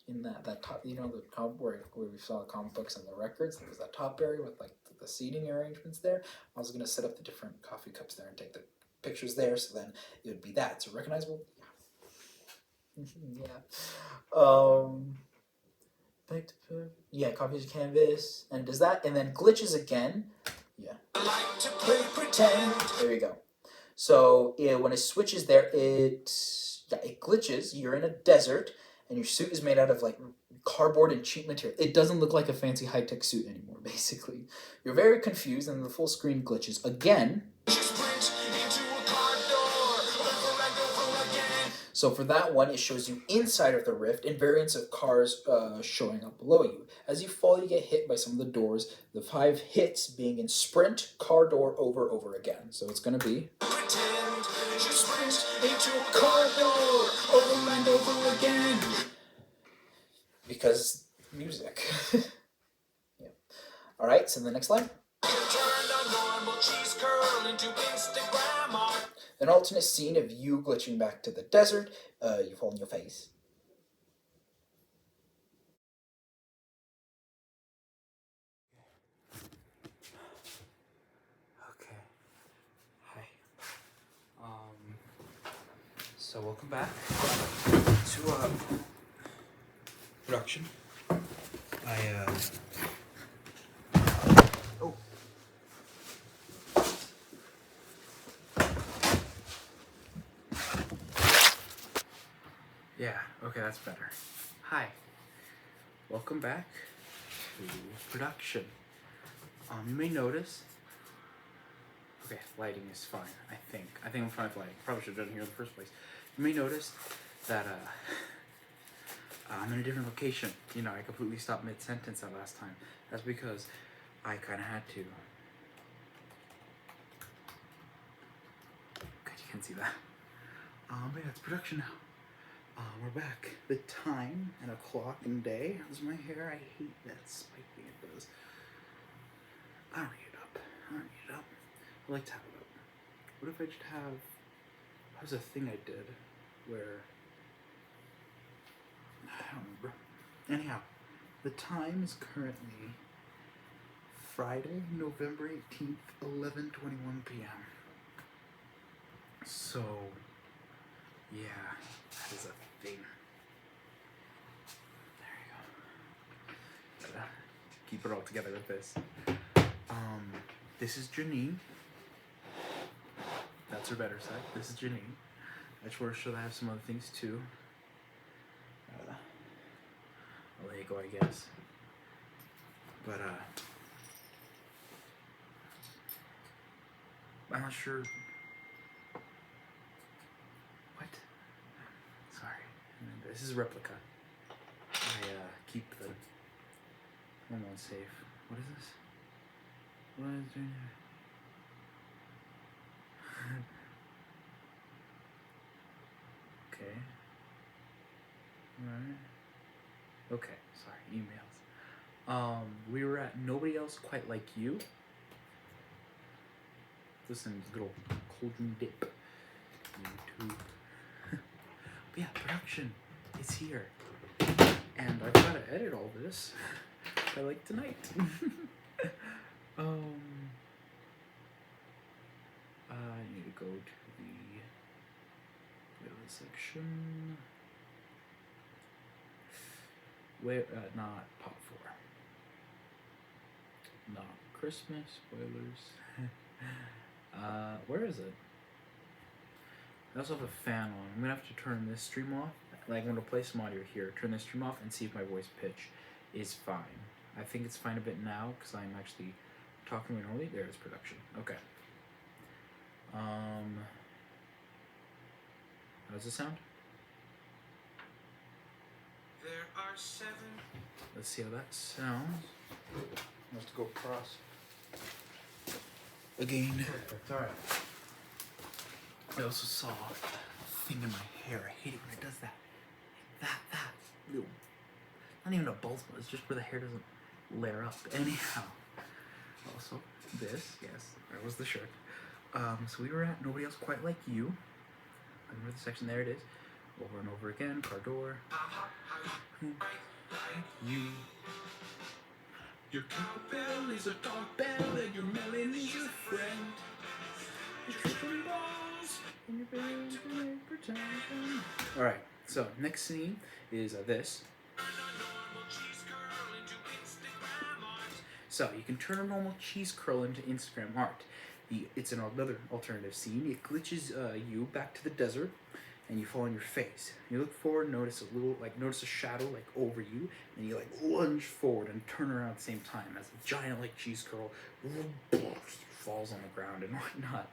in that top, you know, the comic where we saw the comic books and the records. There was that top area with like the seating arrangements there. I was gonna set up the different coffee cups there and take the pictures there, so then it would be that. So recognizable. Yeah. Yeah, copies canvas, and does that, and then glitches again. Yeah. I like to play pretend. There you go. So when it switches there, it glitches. You're in a desert, and your suit is made out of like cardboard and cheap material. It doesn't look like a fancy high-tech suit anymore. Basically, you're very confused, and the full screen glitches again. So for that one, it shows you inside of the rift and variants of cars showing up below you. As you fall, you get hit by some of the doors, the 5 hits being in sprint, car door, over again. So it's going to be... Pretend you sprint into a car door over and over again. because music. Yeah. All right, so the next line. You turned a normal cheese curl into Instagram art. An alternate scene of you glitching back to the desert. You fall on your face. Okay. Hi. So welcome back to production. Oh. Yeah, okay, that's better. Hi. Welcome back to production. You may notice. Okay, lighting is fine, I think. I think I'm fine with lighting. Probably should have done it here in the first place. You may notice that I'm in a different location. You know, I completely stopped mid-sentence that last time. That's because I kind of had to. Okay, you can see that. But yeah, it's production now. We're back. The time and o'clock and day. How's my hair? I hate that spike thing it does. I don't need it up. I like to have it up. What if I just have... That was a thing I did where... I don't remember. Anyhow, the time is currently Friday, November 18th, 11:21 p.m. So, yeah, that is a thing. There you go. Gotta keep it all together with this. This is Janine. That's her better side. This is Janine. I just want to show that I have some other things too. A Lego, I guess. But I'm not sure. What? Sorry. This is a replica. I keep the hormone safe. What is this? What is it doing here? Okay. Alright. Okay, sorry, emails. We were at Nobody Else Quite Like You. Listen, this good old cauldron dip. YouTube. But yeah, production is here. And I've got to edit all this by like tonight. I need to go to the other section. Where, not Pop 4. Not Christmas, spoilers. Where is it? I also have a fan on. I'm gonna have to turn this stream off. Like, I'm gonna play some audio here, turn this stream off, and see if my voice pitch is fine. I think it's fine a bit now, because I'm actually talking normally. There's production. Okay. How does it sound? There are 7. Let's see how that sounds. I have to go across again. Perfect, all right. I also saw a thing in my hair. I hate it when it does that. That little, not even a bald spot. It's just where the hair doesn't layer up. Anyhow, also this, yes, that was the shirt. So we were at Nobody Else Quite Like You. I remember the section, there it is. Over and over again, car door. You. Your cowbell is a dog bell and your melon is your friend. Your tripping balls. Alright, so next scene is this. So you can turn a normal cheese curl into Instagram art. It's another alternative scene. It glitches you back to the desert, and you fall on your face. You look forward, notice a shadow like over you, and you like lunge forward and turn around at the same time as a giant like cheese curl falls on the ground and whatnot.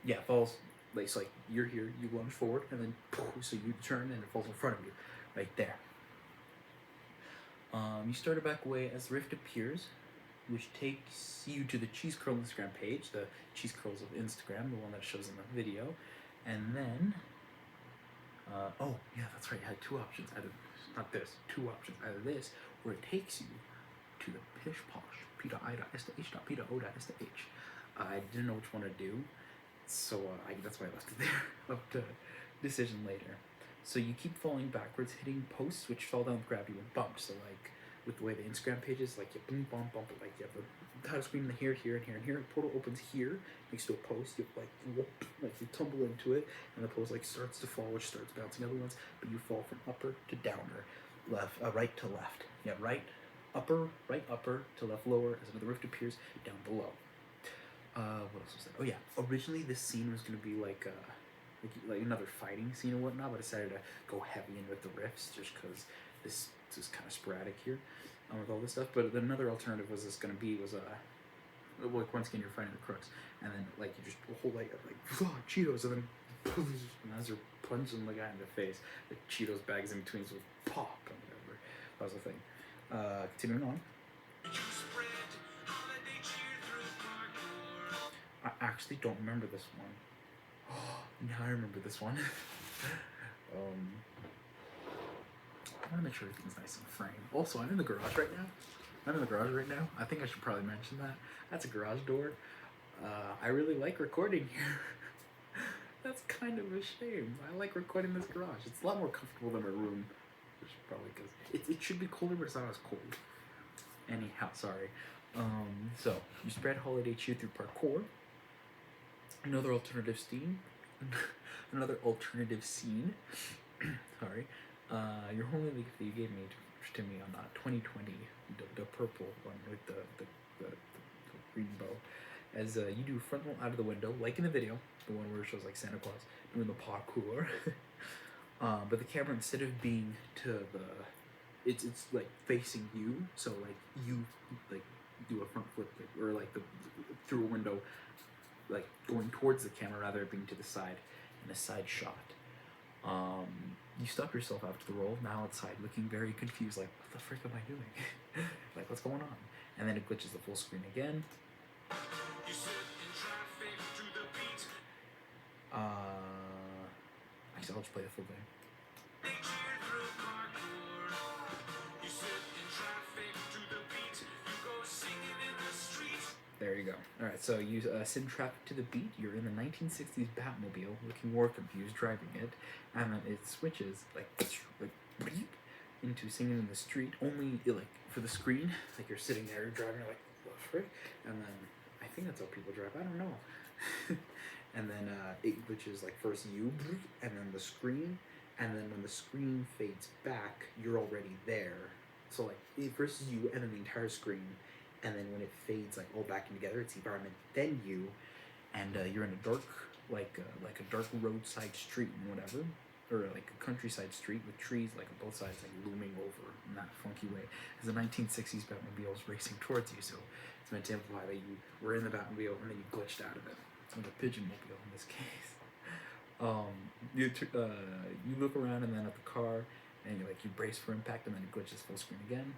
Yeah, falls like, so like you're here, you lunge forward, and then so you turn and it falls in front of you, right there. You start it back away as the rift appears, which takes you to the Cheese Curl Instagram page, the Cheese Curls of Instagram, the one that shows in the video, and then, oh yeah, that's right, I had two options, either, not this, two options, either this, or it takes you to the PishPosh, p.i.s.h.p.o.s.h. I didn't know which one to do, so that's why I left it there, up to decision later. So you keep falling backwards, hitting posts which fall down with gravity and bump. So like with the way the Instagram page is, like you boom, bump, bump, like you have the title screen here, here, and here, and here. The portal opens here next to a post. You like whoop, like you tumble into it, and the post like starts to fall, which starts bouncing other ones. But you fall from upper to downer, left, right to left. Yeah, right upper to left lower as another rift appears down below. What else was that? Oh yeah, originally this scene was gonna be like another fighting scene and whatnot, but I decided to go heavy in with the riffs just because this is kind of sporadic here with all this stuff. But another alternative was like once again you're fighting the crooks, and then like you just hold like Cheetos, and then and as you're punching the guy in the face, the Cheetos bags in between will pop and whatever. That was the thing. Continuing on. I actually don't remember this one. Now I remember this one. I want to make sure everything's nice and framed. Also, I'm in the garage right now. I think I should probably mention that. That's a garage door. I really like recording here. That's kind of a shame. I like recording this garage. It's a lot more comfortable than my room. Which is probably because it should be colder, but it's not as cold. Anyhow, sorry. So, you spread holiday cheer through parkour. Another alternative scene. Sorry. You're holding the gift that you gave to me on 2020, the purple one with the green bow. As you do front roll out of the window, like in the video, the one where it shows like Santa Claus doing the parkour. But the camera, instead of being to it's like facing you, so like you like do a front flip or like the through a window, like going towards the camera rather than being to the side in a side shot. You stop yourself after the roll, now outside, looking very confused, like, what the frick am I doing? Like, what's going on? And then it glitches the full screen again. Actually, I'll just play the full game. There you go. Alright, so you send traffic to the beat. You're in the 1960s Batmobile, looking more confused, driving it, and then it switches like into singing in the street. Only like for the screen, like you're sitting there, you're driving, you're like, what the frick? And then I think that's how people drive. I don't know. And then it glitches like first you, and then the screen, and then when the screen fades back, you're already there. So like first you, and then the entire screen. And then when it fades like all back in together, it's the environment, then you, and you're in a dark, like a dark roadside street and whatever, or like a countryside street with trees like on both sides, like looming over in that funky way. As the 1960s Batmobile is racing towards you, so it's meant to imply that you were in the Batmobile and then you glitched out of it, or the Pigeonmobile in this case. You look around and then at the car, and you brace for impact, and then it glitches full screen again.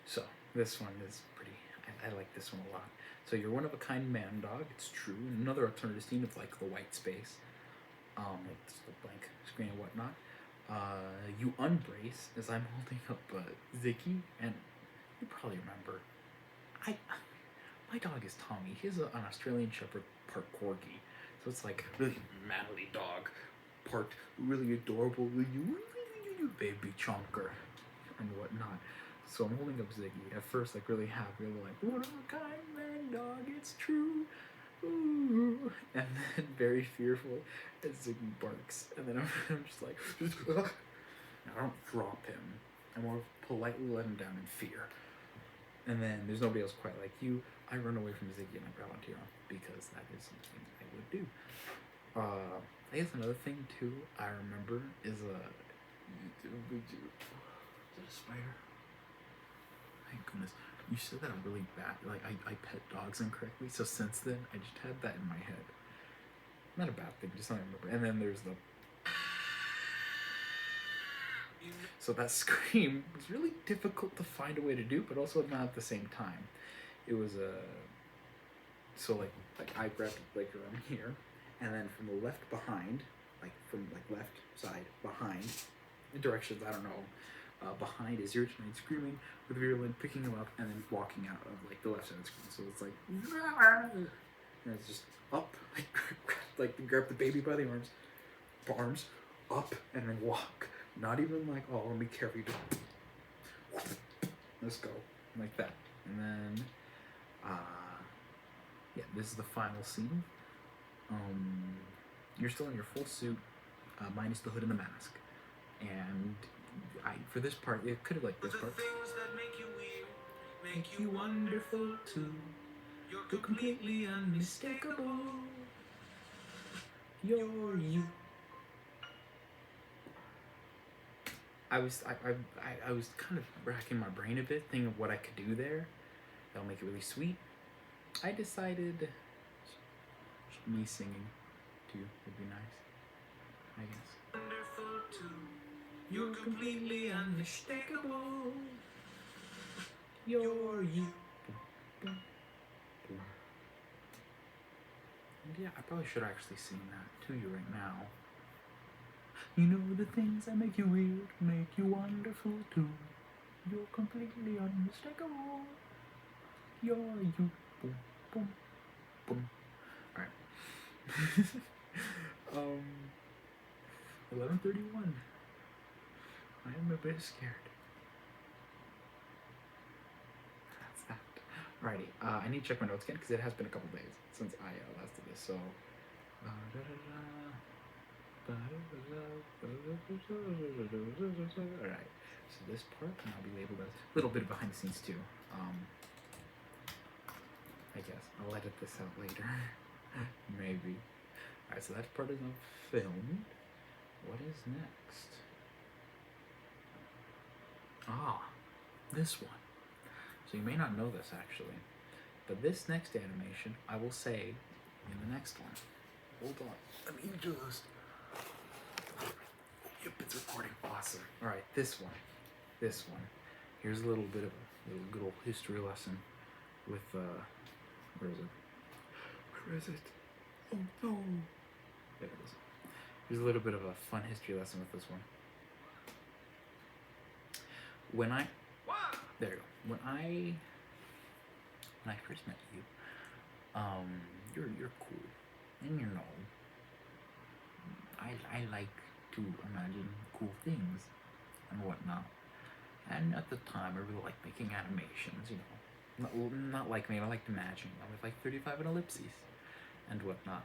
So this one is pretty, I like this one a lot. So you're one of a kind man dog, it's true. Another alternative scene of like the white space, like the blank screen and whatnot. You unbrace as I'm holding up Ziggy, and you probably remember, my dog is Tommy. He's an Australian Shepherd, part Corgi. So it's like really manly dog, part really adorable, baby chonker and whatnot. So I'm holding up Ziggy, at first like really happy, really like, what a kind man dog, it's true. Ooh. And then very fearful as Ziggy barks. And then I'm just like, I don't drop him. I more politely let him down in fear. And then there's nobody else quite like you. I run away from Ziggy and I grab onto you because that is something I would do. I guess another thing too I remember is a spider? Thank goodness. You said that I'm really bad. Like, I pet dogs incorrectly, so since then, I just had that in my head. Not a bad thing, just something I remember. And then there's the... So that scream was really difficult to find a way to do, but also not at the same time. It was a... So, like I grabbed, like, around here, and then from the left behind, from left side behind, in directions, I don't know, behind is your giant screaming with virulent, picking him up, and then walking out of, like, the left side of the screen. So it's like, and it's just up, like grab the baby by the arms, up, and then walk. Not even like, oh, let me carry you. Let's go, like that. And then, yeah, this is the final scene. You're still in your full suit, minus the hood and the mask. And for this part, it could have like this part. Things that make you weird, make you wonderful too. You're completely unmistakable. You're you. I was kind of racking my brain a bit, thinking of what I could do there that'll make it really sweet. I decided me singing too would be nice, I guess. Wonderful too. You're completely unmistakable. You're you. And yeah, I probably should actually sing that to you right now. You know the things that make you weird, make you wonderful too. You're completely unmistakable. You're you. Boom, boom, boom. Alright. 11:31. I am a bit scared. That's that. Alrighty, I need to check my notes again because it has been a couple days since I last did this. So, alright. So this part can now be labeled as a little bit of behind the scenes too. I guess I'll edit this out later. Maybe. Alright, so that part is not filmed. What is next? This one. So you may not know this actually, but this next animation I will say in the next one. Hold on. Let me just... Yep, it's recording. Awesome. Alright, this one. Here's a little bit of a good old history lesson with, where is it? Oh no! There it is. Here's a little bit of a fun history lesson with this one. When I first met you, you're cool, and you know, I like to imagine cool things and whatnot. And at the time, I really liked making animations, you know, not like me, I liked imagining them with like 35 and ellipses and whatnot.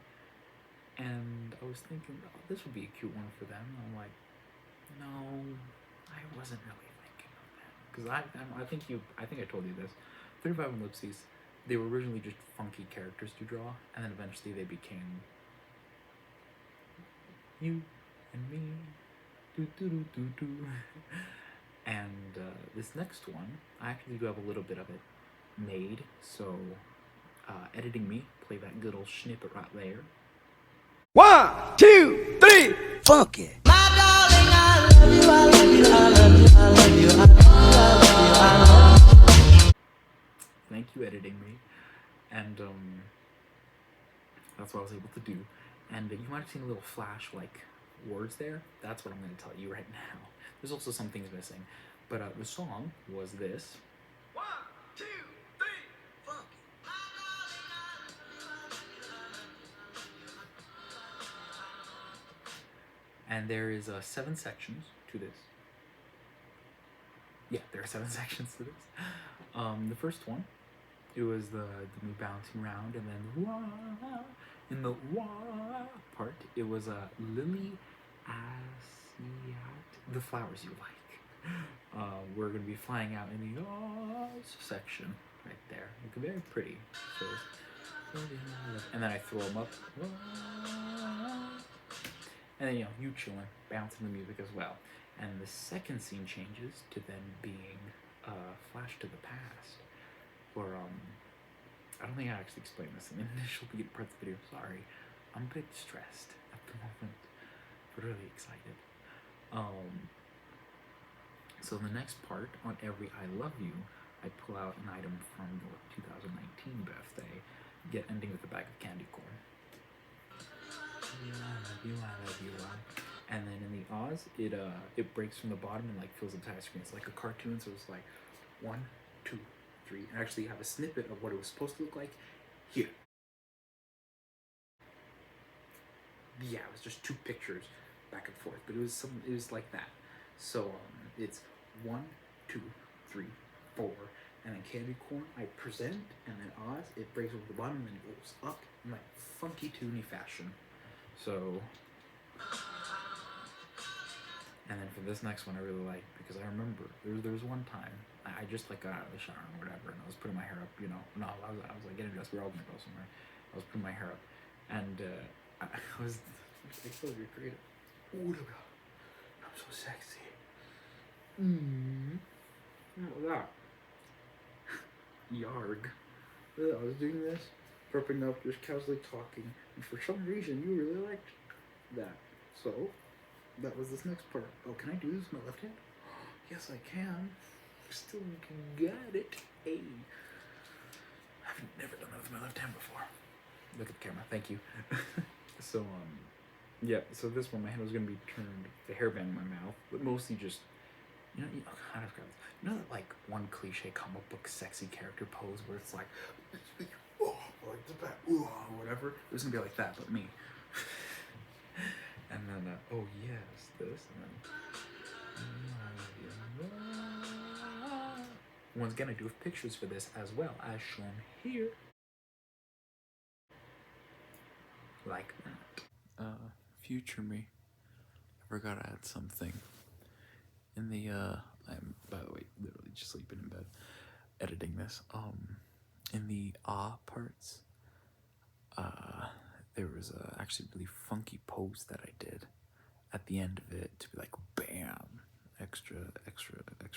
And I was thinking, oh, this would be a cute one for them. And I'm like, no, I wasn't really thinking of that. Because I think I told you this. 35 and ellipses, they were originally just funky characters to draw, and then eventually they became you and me. Do do do do do. And this next one, I actually do have a little bit of it made. So, editing me, play that good old snippet right there. 1, 2, 3, funky. My darling, I love you, I love you, I love you, I love you, I love you, I love you. Thank you, editing me. And that's what I was able to do. And you might have seen a little flash, like, words there. That's what I'm going to tell you right now. There's also some things missing. But the song was this. 1, 2, 3, funky. And there is 7 sections to this. Yeah, there are 7 sections to this. The first one, it was the me bouncing around, and then wah, in the wah part, it was Lily Asiat, the flowers you like. We're gonna be flying out in the section right there. It's very pretty. So, and then I throw them up. And then, you know, you chilling, bouncing the music as well. And the second scene changes to then being flash to the past, where I don't think I actually explained this in the initial part of the video. Sorry, I'm a bit stressed at the moment, but really excited. So the next part, on every I love you, I pull out an item from your 2019 birthday, ending with a bag of candy corn. I love you. And then in the Oz, it breaks from the bottom and like fills the entire screen. It's like a cartoon, so it's like 1, 2, 3. And actually have a snippet of what it was supposed to look like here. Yeah, it was just 2 pictures back and forth, but it was like that. So it's 1, 2, 3, 4, and then candy corn I present, and then Oz it breaks over the bottom and then it goes up in like funky toony fashion. So, and then for this next one I really like, because I remember there was one time I just like got out of the shower or whatever, and I was putting my hair up, you know. No, I was like getting dressed. We were all gonna go somewhere. I was putting my hair up, and I was like, so you're creative. Ooh, look, I'm so sexy. Look at that. Yarg. I was doing this, prepping up, just casually talking, and for some reason you really liked that. So that was this next part. Oh, can I do this with my left hand? Yes, I can. Still got it. Hey. I've never done that with my left hand before. Look at the camera. Thank you. So, yeah, so this one, my hand was going to be turned, the hairband in my mouth, but mostly just, you know, how to describe this? You know that, like, one cliche comic book sexy character pose where it's like, oh, like the back, or whatever? It was going to be like that, but me. And then, oh, yes, this, and then, once again, I do have pictures for this as well, as shown here. Like that. Future me. I forgot I had something. In the, I'm, by the way, literally just sleeping in bed, editing this. In the parts, there was a actually really funky pose that I did at the end of it to be like, bam, extra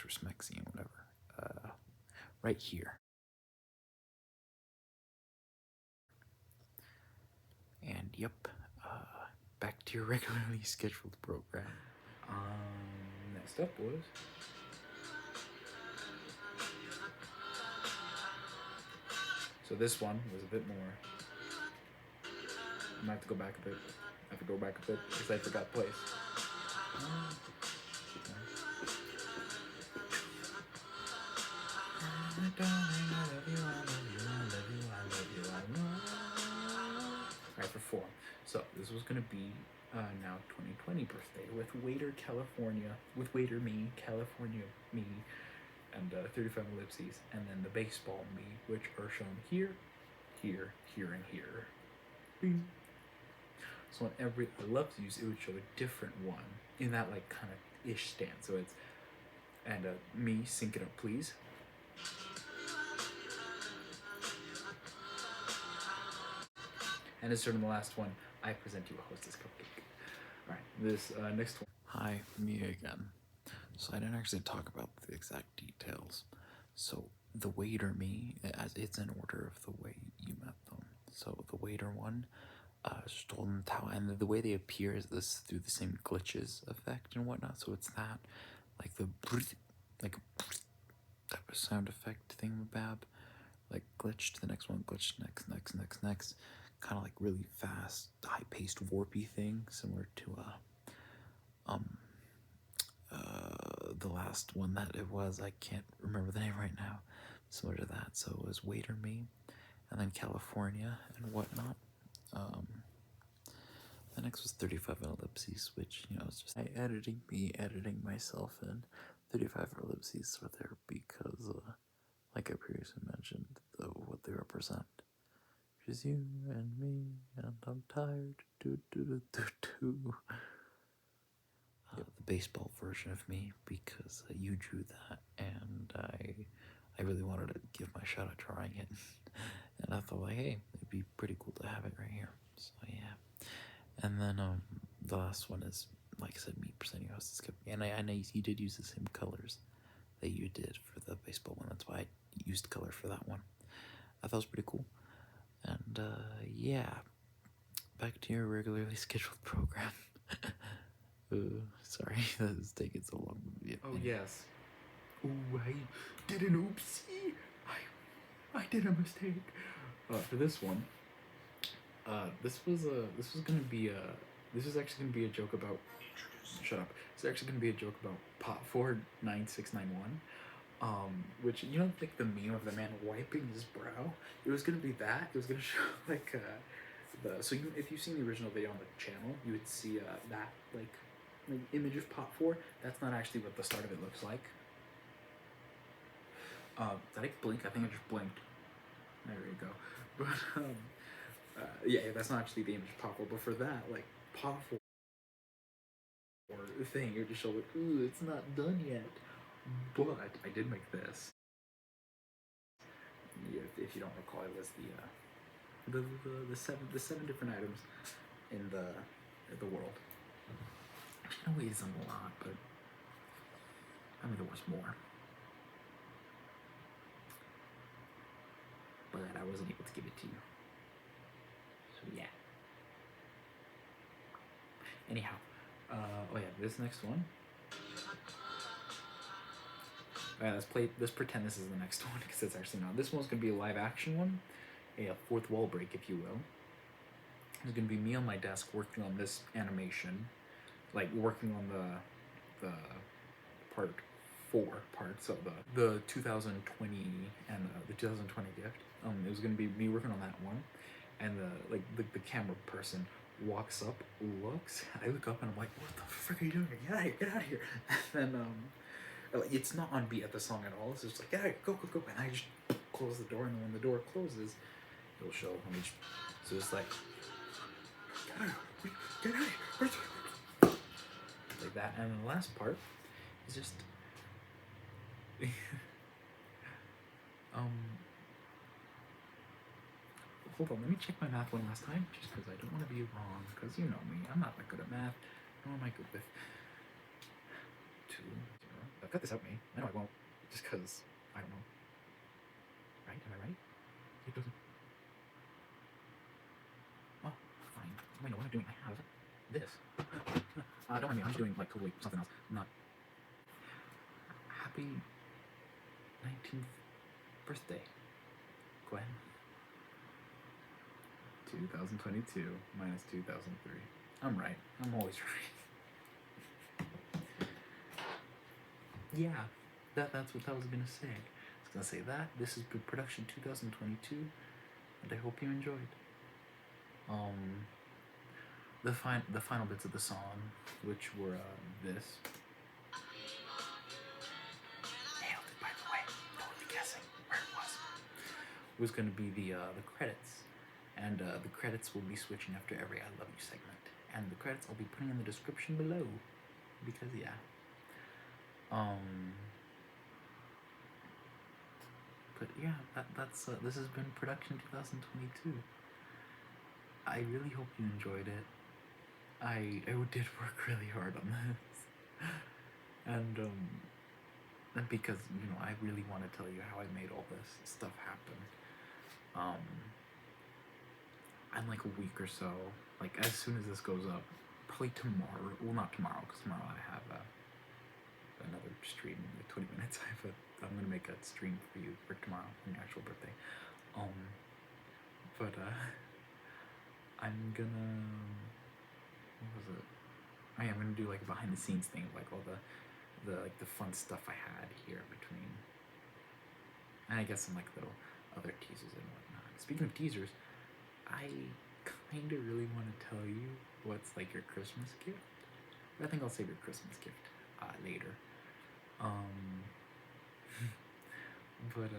smexy and whatever. Right here. And yep, back to your regularly scheduled program. Next up was so this one was a bit more. I might have to go back a bit. I have to go back a bit because I forgot place. Alright, for 4. So this was gonna be now 2020 birthday with Waiter California, with Waiter Me, California Me, and 35 ellipses, and then the baseball me, which are shown here, here, here, and here. Bing. So on every I love yous, it would show a different one in that like kind of ish stance. So it's and me, sync it up, please. And as sort of the last one, I present you a Hostess cupcake. All right, this next one. Hi, me again. So I didn't actually talk about the exact details. So the waiter me, as it's in order of the way you met them. So the waiter one, stolen towel, and the way they appear is this through the same glitches effect and whatnot. So it's that, like the like type of sound effect thingamabab, like glitch to the next one, glitch next, kind of like really fast, high-paced warpy thing, similar to the last one that it was. I can't remember the name right now. Similar to that. So it was Waiter Me, and then California and whatnot. The next was 35 ellipses, which, you know, it's just editing myself in. 35 ellipses are there because, like I previously mentioned, what they represent. Which is you and me, and I'm tired. The baseball version of me, because you drew that, and I really wanted to give my shot at drawing it. And I thought, like, hey, it'd be pretty cool to have it right here. So yeah. And then the last one is like I said, me presenting your host is good. And I know you did use the same colors that you did for the baseball one. That's why I used color for that one. I thought it was pretty cool. And yeah, back to your regularly scheduled program. Sorry, this is taking so long. Yeah, Oh yes. Oh, I did an oopsie. I did a mistake. For this one, this was actually gonna be a joke about. Shut up. It's actually gonna be a joke about Pot49691. Which, you know, like the meme of the man wiping his brow. It was gonna be that. It was gonna show like if you've seen the original video on the channel, you would see that like image of Pot4. That's not actually what the start of it looks like. Did I blink? I think I just blinked. There you go. But yeah, that's not actually the image of Pot4. But for that, like Pot4 thing, you're just showing like, ooh, it's not done yet. But I did make this. Yeah, if you don't recall, it was the seven different items in the world. Actually, no, it isn't a lot, but I mean there was more. But I wasn't able to give it to you. So yeah. Anyhow, oh yeah, this next one. Let's pretend this is the next one, because it's actually not. This one's gonna be a live action one, a fourth wall break, if you will. It's gonna be me on my desk working on this animation, like working on the part 4 parts of the 2020 and the 2020 gift. It was gonna be me working on that one, and the camera person walks up, looks. I look up and I'm like, "What the frick are you doing? Get out of here! Get out of here!" And then it's not on beat at the song at all. It's just like, "Get out of here! Go, go, go!" And I just close the door, and then when the door closes, it'll show. So it's like, "Get out of here! Get out of here!" Like that. And then the last part is just hold on, let me check my math one last time, just because I don't want to be wrong, because you know me, I'm not that good at math. What am I good with? 2, 0. I'll cut this out, me. I know I won't, just because, I don't know. Right? Am I right? It doesn't. Oh, fine. Wait, no, what am I doing? I have this. Don't mind me, I'm just doing, like, totally something else. Not. Happy 19th birthday, Gwen. 2022 minus 2003. I'm right. I'm always right. Yeah, that's what I was gonna say. I was gonna say that. This is Production 2022, and I hope you enjoyed. The final bits of the song, which were this. Nailed it, by the way. Totally guessing where it was gonna be the credits. And the credits will be switching after every I Love You segment. And the credits I'll be putting in the description below. Because, yeah. But, yeah, that's this has been Production 2022. I really hope you enjoyed it. I did work really hard on this. And because, you know, I really want to tell you how I made all this stuff happen. I'm like a week or so, like as soon as this goes up, probably tomorrow. Well, not tomorrow, because tomorrow I have another stream in like 20 minutes. I'm gonna make a stream for you for tomorrow on your actual birthday. But I'm gonna. What was it? I'm gonna do like a behind the scenes thing, like all the fun stuff I had here between. And I guess some like little other teasers and whatnot. Speaking of teasers, I kind of really want to tell you what's like your Christmas gift. But I think I'll save your Christmas gift later. But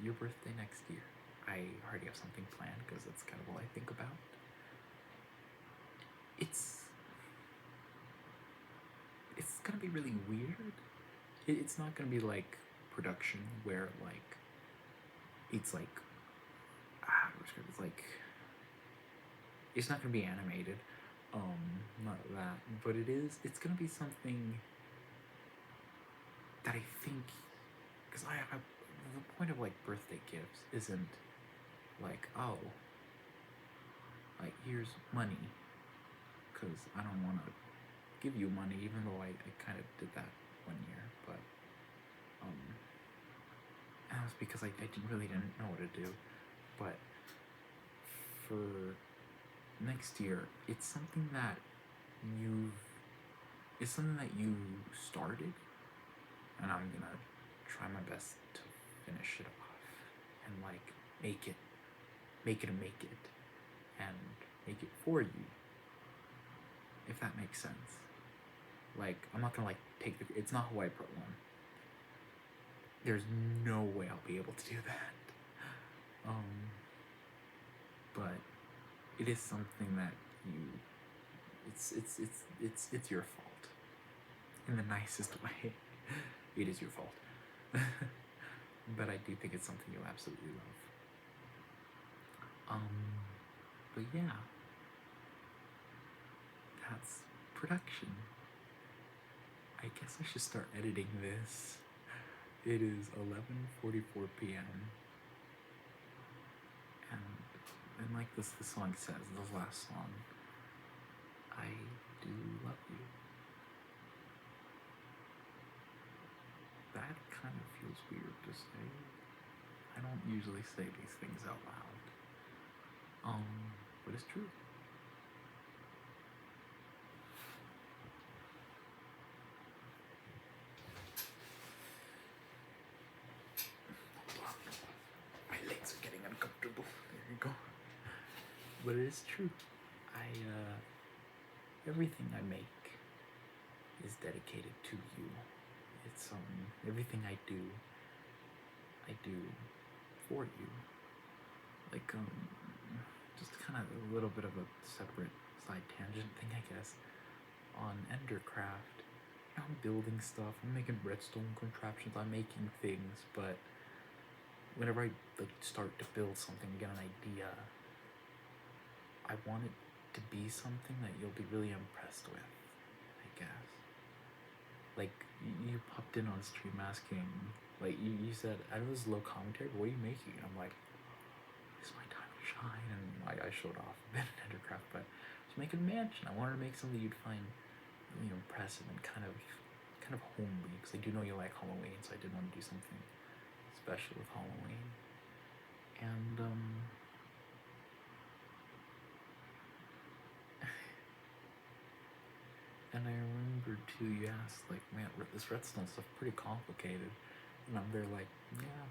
your birthday next year, I already have something planned because that's kind of all I think about. It's gonna be really weird. It's not gonna be like production where like it's like it's like it's not gonna be animated. that, but it's gonna be something that I think, because the point of like birthday gifts isn't like, oh, like here's money, because I don't want to give you money, even though I kind of did that one year, but that was because I really didn't know what to do. But for next year, it's something that you started, and I'm gonna try my best to finish it off and like make it, and make it for you, if that makes sense. Like, I'm not gonna like it's not Hawaii Part 1. There's no way I'll be able to do that. But it is something that it's your fault. In the nicest way. It is your fault. But I do think it's something you'll absolutely love. But yeah. That's production. I guess I should start editing this. It is 11:44 p.m. And like the song says, the last song, I do love you. That kind of feels weird to say. I don't usually say these things out loud. But it's true. My legs are getting uncomfortable. There you go. But it is true. Everything I make is dedicated to you. It's everything I do for you. Like just kind of a little bit of a separate side tangent thing, I guess. On Endercraft, I'm building stuff. I'm making redstone contraptions. I'm making things, but whenever I like start to build something, get an idea, I want it to be something that you'll be really impressed with, I guess. Like, you popped in on stream asking, like, you said, I know this is low commentary, but what are you making? And I'm like, it's my time to shine, and I showed off a bit in Endercraft, but I was making a mansion. I wanted to make something you'd find really impressive and kind of homely, because I do know you like Halloween, so I did want to do something special with Halloween. And and I remember too, you asked, like, man, this redstone stuff pretty complicated, and I'm there like, yeah,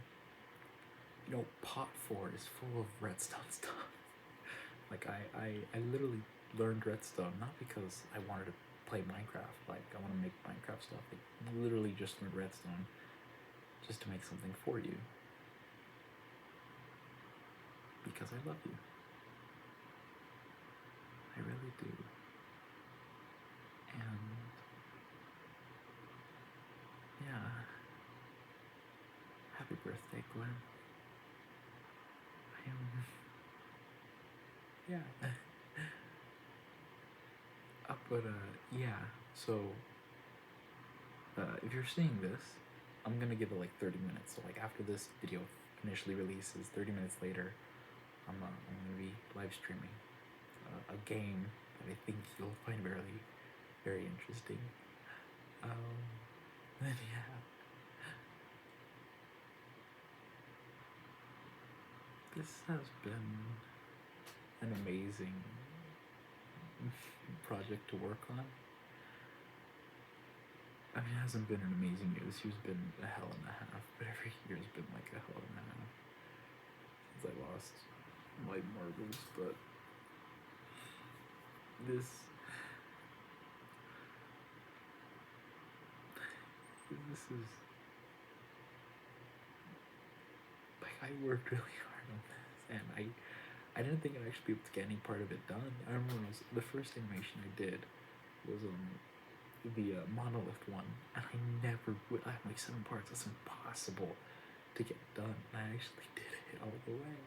you know, pot 4 is full of redstone stuff. Like, I literally learned redstone not because I wanted to play Minecraft, like I want to make Minecraft stuff. I literally just learned redstone just to make something for you, because I love you. I really do. And yeah, happy birthday, Gwen. I am, yeah. But yeah, so if you're seeing this, I'm gonna give it like 30 minutes. So like after this video initially releases, 30 minutes later, I'm gonna be live streaming a game that I think you'll find very, very interesting. And yeah, this has been an amazing project to work on. I mean, it hasn't been an amazing year. This year's been a hell and a half, but every year's been like a hell and a half since I lost my marbles. But this is like, I worked really hard on this, and I didn't think I'd actually be able to get any part of it done. I remember the first animation I did was the monolith one, and I have like 7 parts. That's impossible to get done, and I actually did it all the way.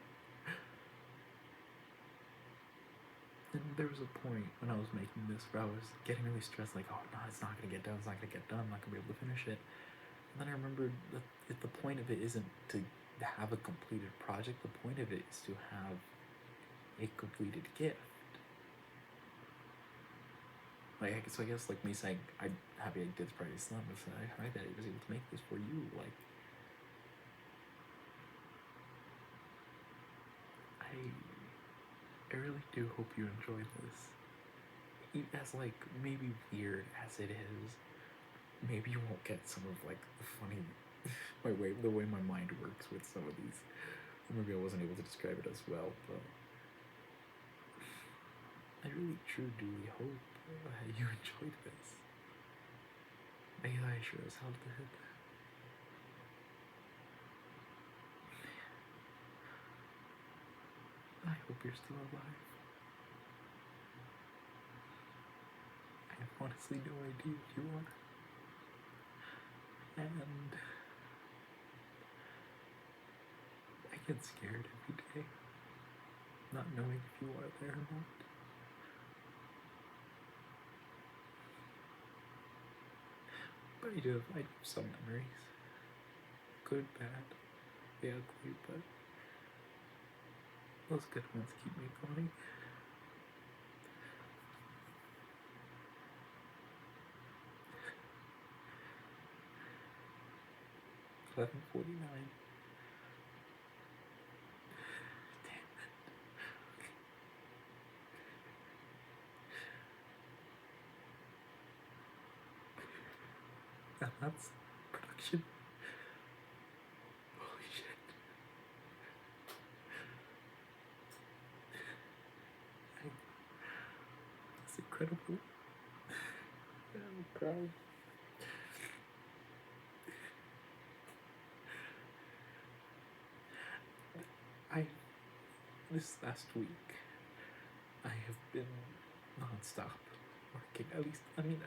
And there was a point when I was making this where I was getting really stressed, like, oh no, it's not gonna get done, it's not gonna get done, I'm not gonna be able to finish it. And then I remembered that the point of it isn't to have a completed project, the point of it is to have a completed gift. Like, so I guess, like, me saying, I'm happy I did this project, it's not the fact that I was able to make this for you, like, I really do hope you enjoy this. As, like, maybe weird as it is, maybe you won't get some of, like, the funny, the way my mind works with some of these. Maybe I wasn't able to describe it as well, but I really, truly hope you enjoyed this. I sure as hell did. I hope you're still alive. I have honestly no idea if you are. And I get scared every day, not knowing if you are there or not. But I do have some memories. Good, bad, the ugly, but those good ones keep me going. $11:49. And that's production. Holy shit. That's incredible. I'm crying. This last week, I have been non-stop working. At least, I mean,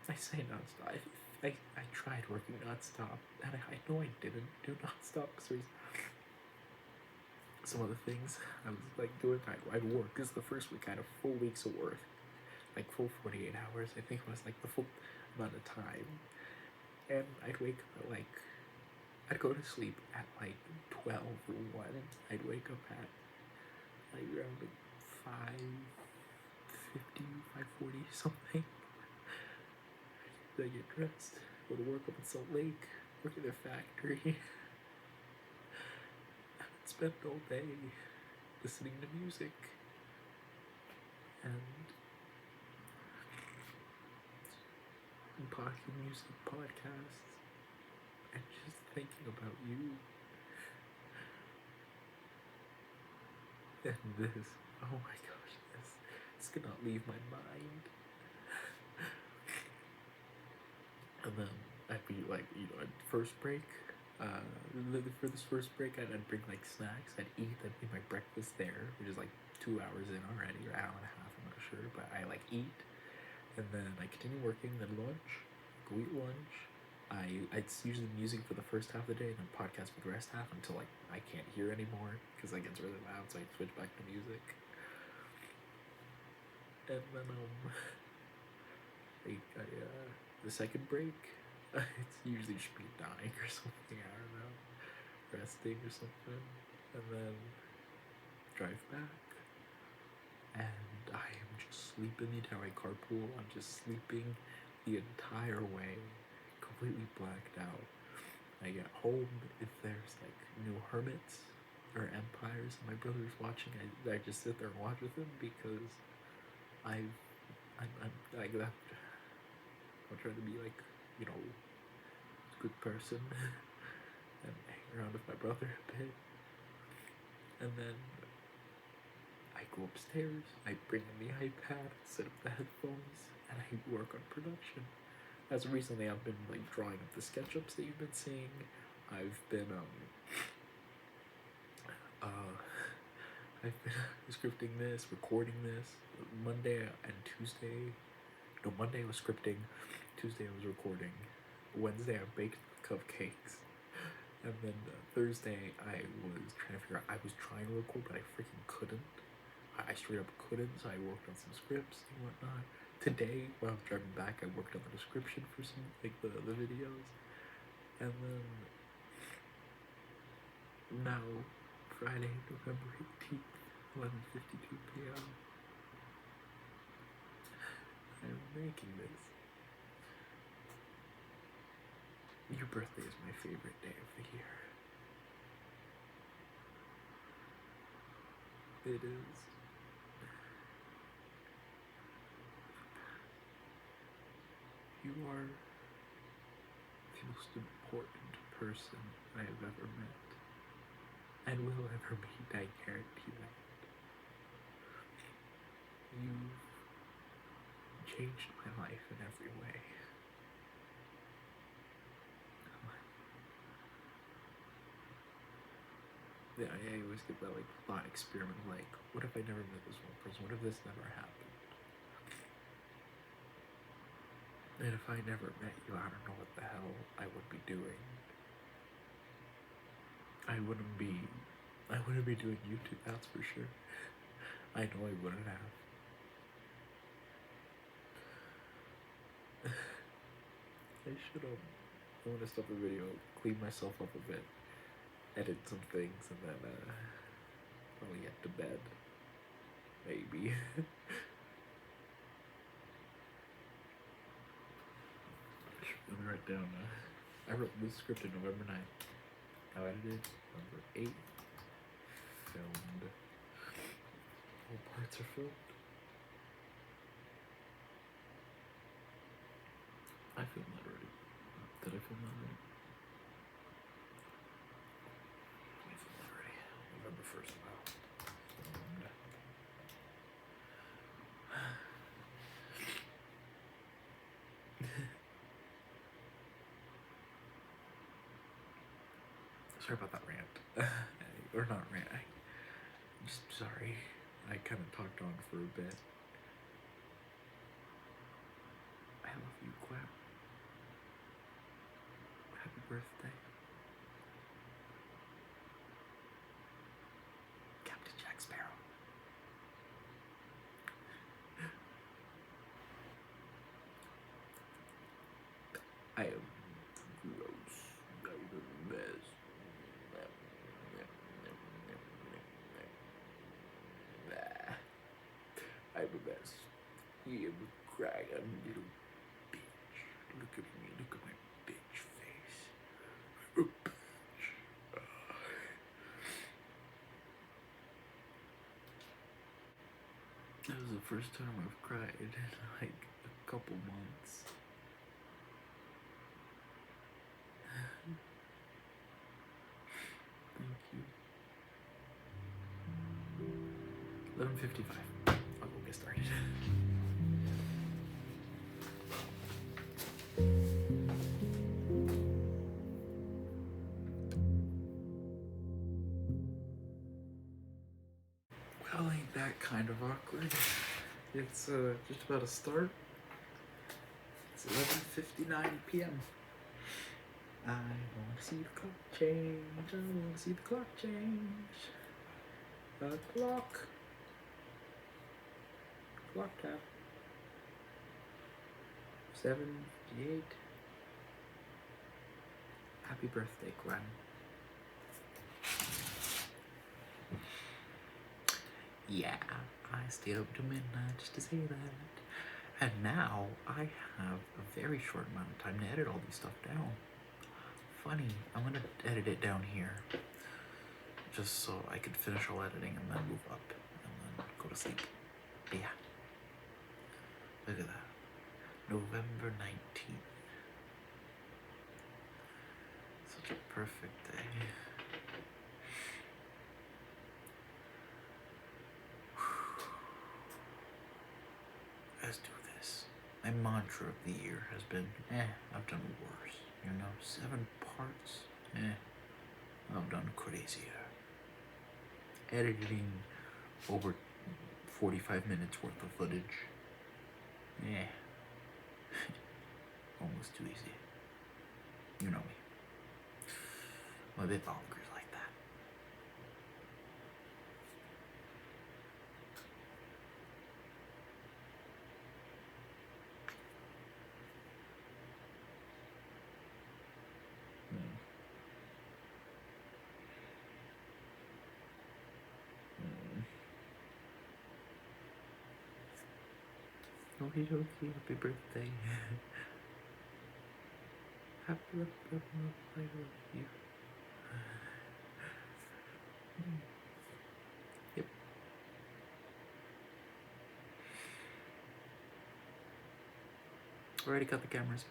I say non-stop. I tried working non-stop, and I know I didn't do non-stop because there's some other things I was like doing. I worked. This is the first week I had a full week's of work, like full 48 hours. I think it was like the full amount of time, and I'd wake up at like, I'd go to sleep at like 12 or 1. I'd wake up at like around like 5:50, 5:40 something. Then I get dressed, go to work up in Salt Lake, work in their factory. I'd spend all day listening to music and talking music podcasts and just thinking about you. And this, oh my gosh, this could not leave my mind. And then I'd be like, at first break, for this first break, I'd bring like snacks, I'd eat my breakfast there, which is like 2 hours in already, or hour and a half, I'm not sure, but I like eat, and then I continue working, then lunch, go eat lunch. It's usually music for the first half of the day, and then podcast for the rest half until like I can't hear anymore because like it's really loud, so I switch back to music. And then the second break, it's usually just me dying or something. I don't know, resting or something, and then drive back, and I am just sleeping the entire carpool. I'm just sleeping the entire way, completely blacked out. I get home, if there's like new Hermits or Empires and my brother's watching, I just sit there and watch with him because I'm like that. I'm trying to be like, a good person and hang around with my brother a bit. And then I go upstairs, I bring in the iPad, set up the headphones, and I work on production. As recently I've been like drawing up the SketchUps that you've been seeing. I've been scripting this, recording this. Monday and Tuesday. No, Monday I was scripting. Tuesday I was recording. Wednesday I baked cupcakes. And then Thursday I was trying to figure out. I was trying to record, but I freaking couldn't. I straight up couldn't, so I worked on some scripts and whatnot. Today, when I was driving back, I worked on the description for some, like, the videos. And then, now, Friday, November 18th, 11:52 p.m. I'm making this. Your birthday is my favorite day of the year. It is. You are the most important person I have ever met, and will ever meet, I guarantee that. You've changed my life in every way. Yeah, I always get that, like, thought experiment, like, what if I never met this one person? What if this never happened? And if I never met you, I don't know what the hell I would be doing. I wouldn't be doing YouTube, that's for sure. I know I wouldn't have. I should have. I want to stop the video, clean myself up a bit, edit some things, and then probably get to bed. Maybe. Let me write down. I wrote this script in November 9th. I edited November 8th. Filmed. All parts are filmed. I filmed that already. Did I film that already? I filmed that already. November 1st. Wow. Filmed. Sorry about that rant. Or not rant. I'm just sorry. I kind of talked on for a bit. I love you, Gwen. Happy birthday. Captain Jack Sparrow. I am gross. I'm the best. I'm the best. You crying little bitch. Look at me. Look at my bitch face. I'm a bitch. That was the first time I've cried in like a couple months. Thank you. 11:55. I'll go get started. Well, ain't that kind of awkward? It's just about to start. It's 11:59 p.m. I want to see the clock change. I want to see the clock change. The clock. Clock tap. 7:58. Happy birthday, Gwen. Yeah, I stayed up to midnight just to say that. And now I have a very short amount of time to edit all this stuff down. Funny, I'm gonna edit it down here just so I could finish all editing and then move up and then go to sleep. But yeah, look at that. November 19th. Such a perfect day. Let's do this. My mantra of the year has been, I've done worse. 7 parts, I've done crazier. Editing over 45 minutes worth of footage, almost too easy. You know me. I'm a bit bonkers like that. Okie dokie, happy birthday. Happy birthday, I love you. Yep. Already got the cameras.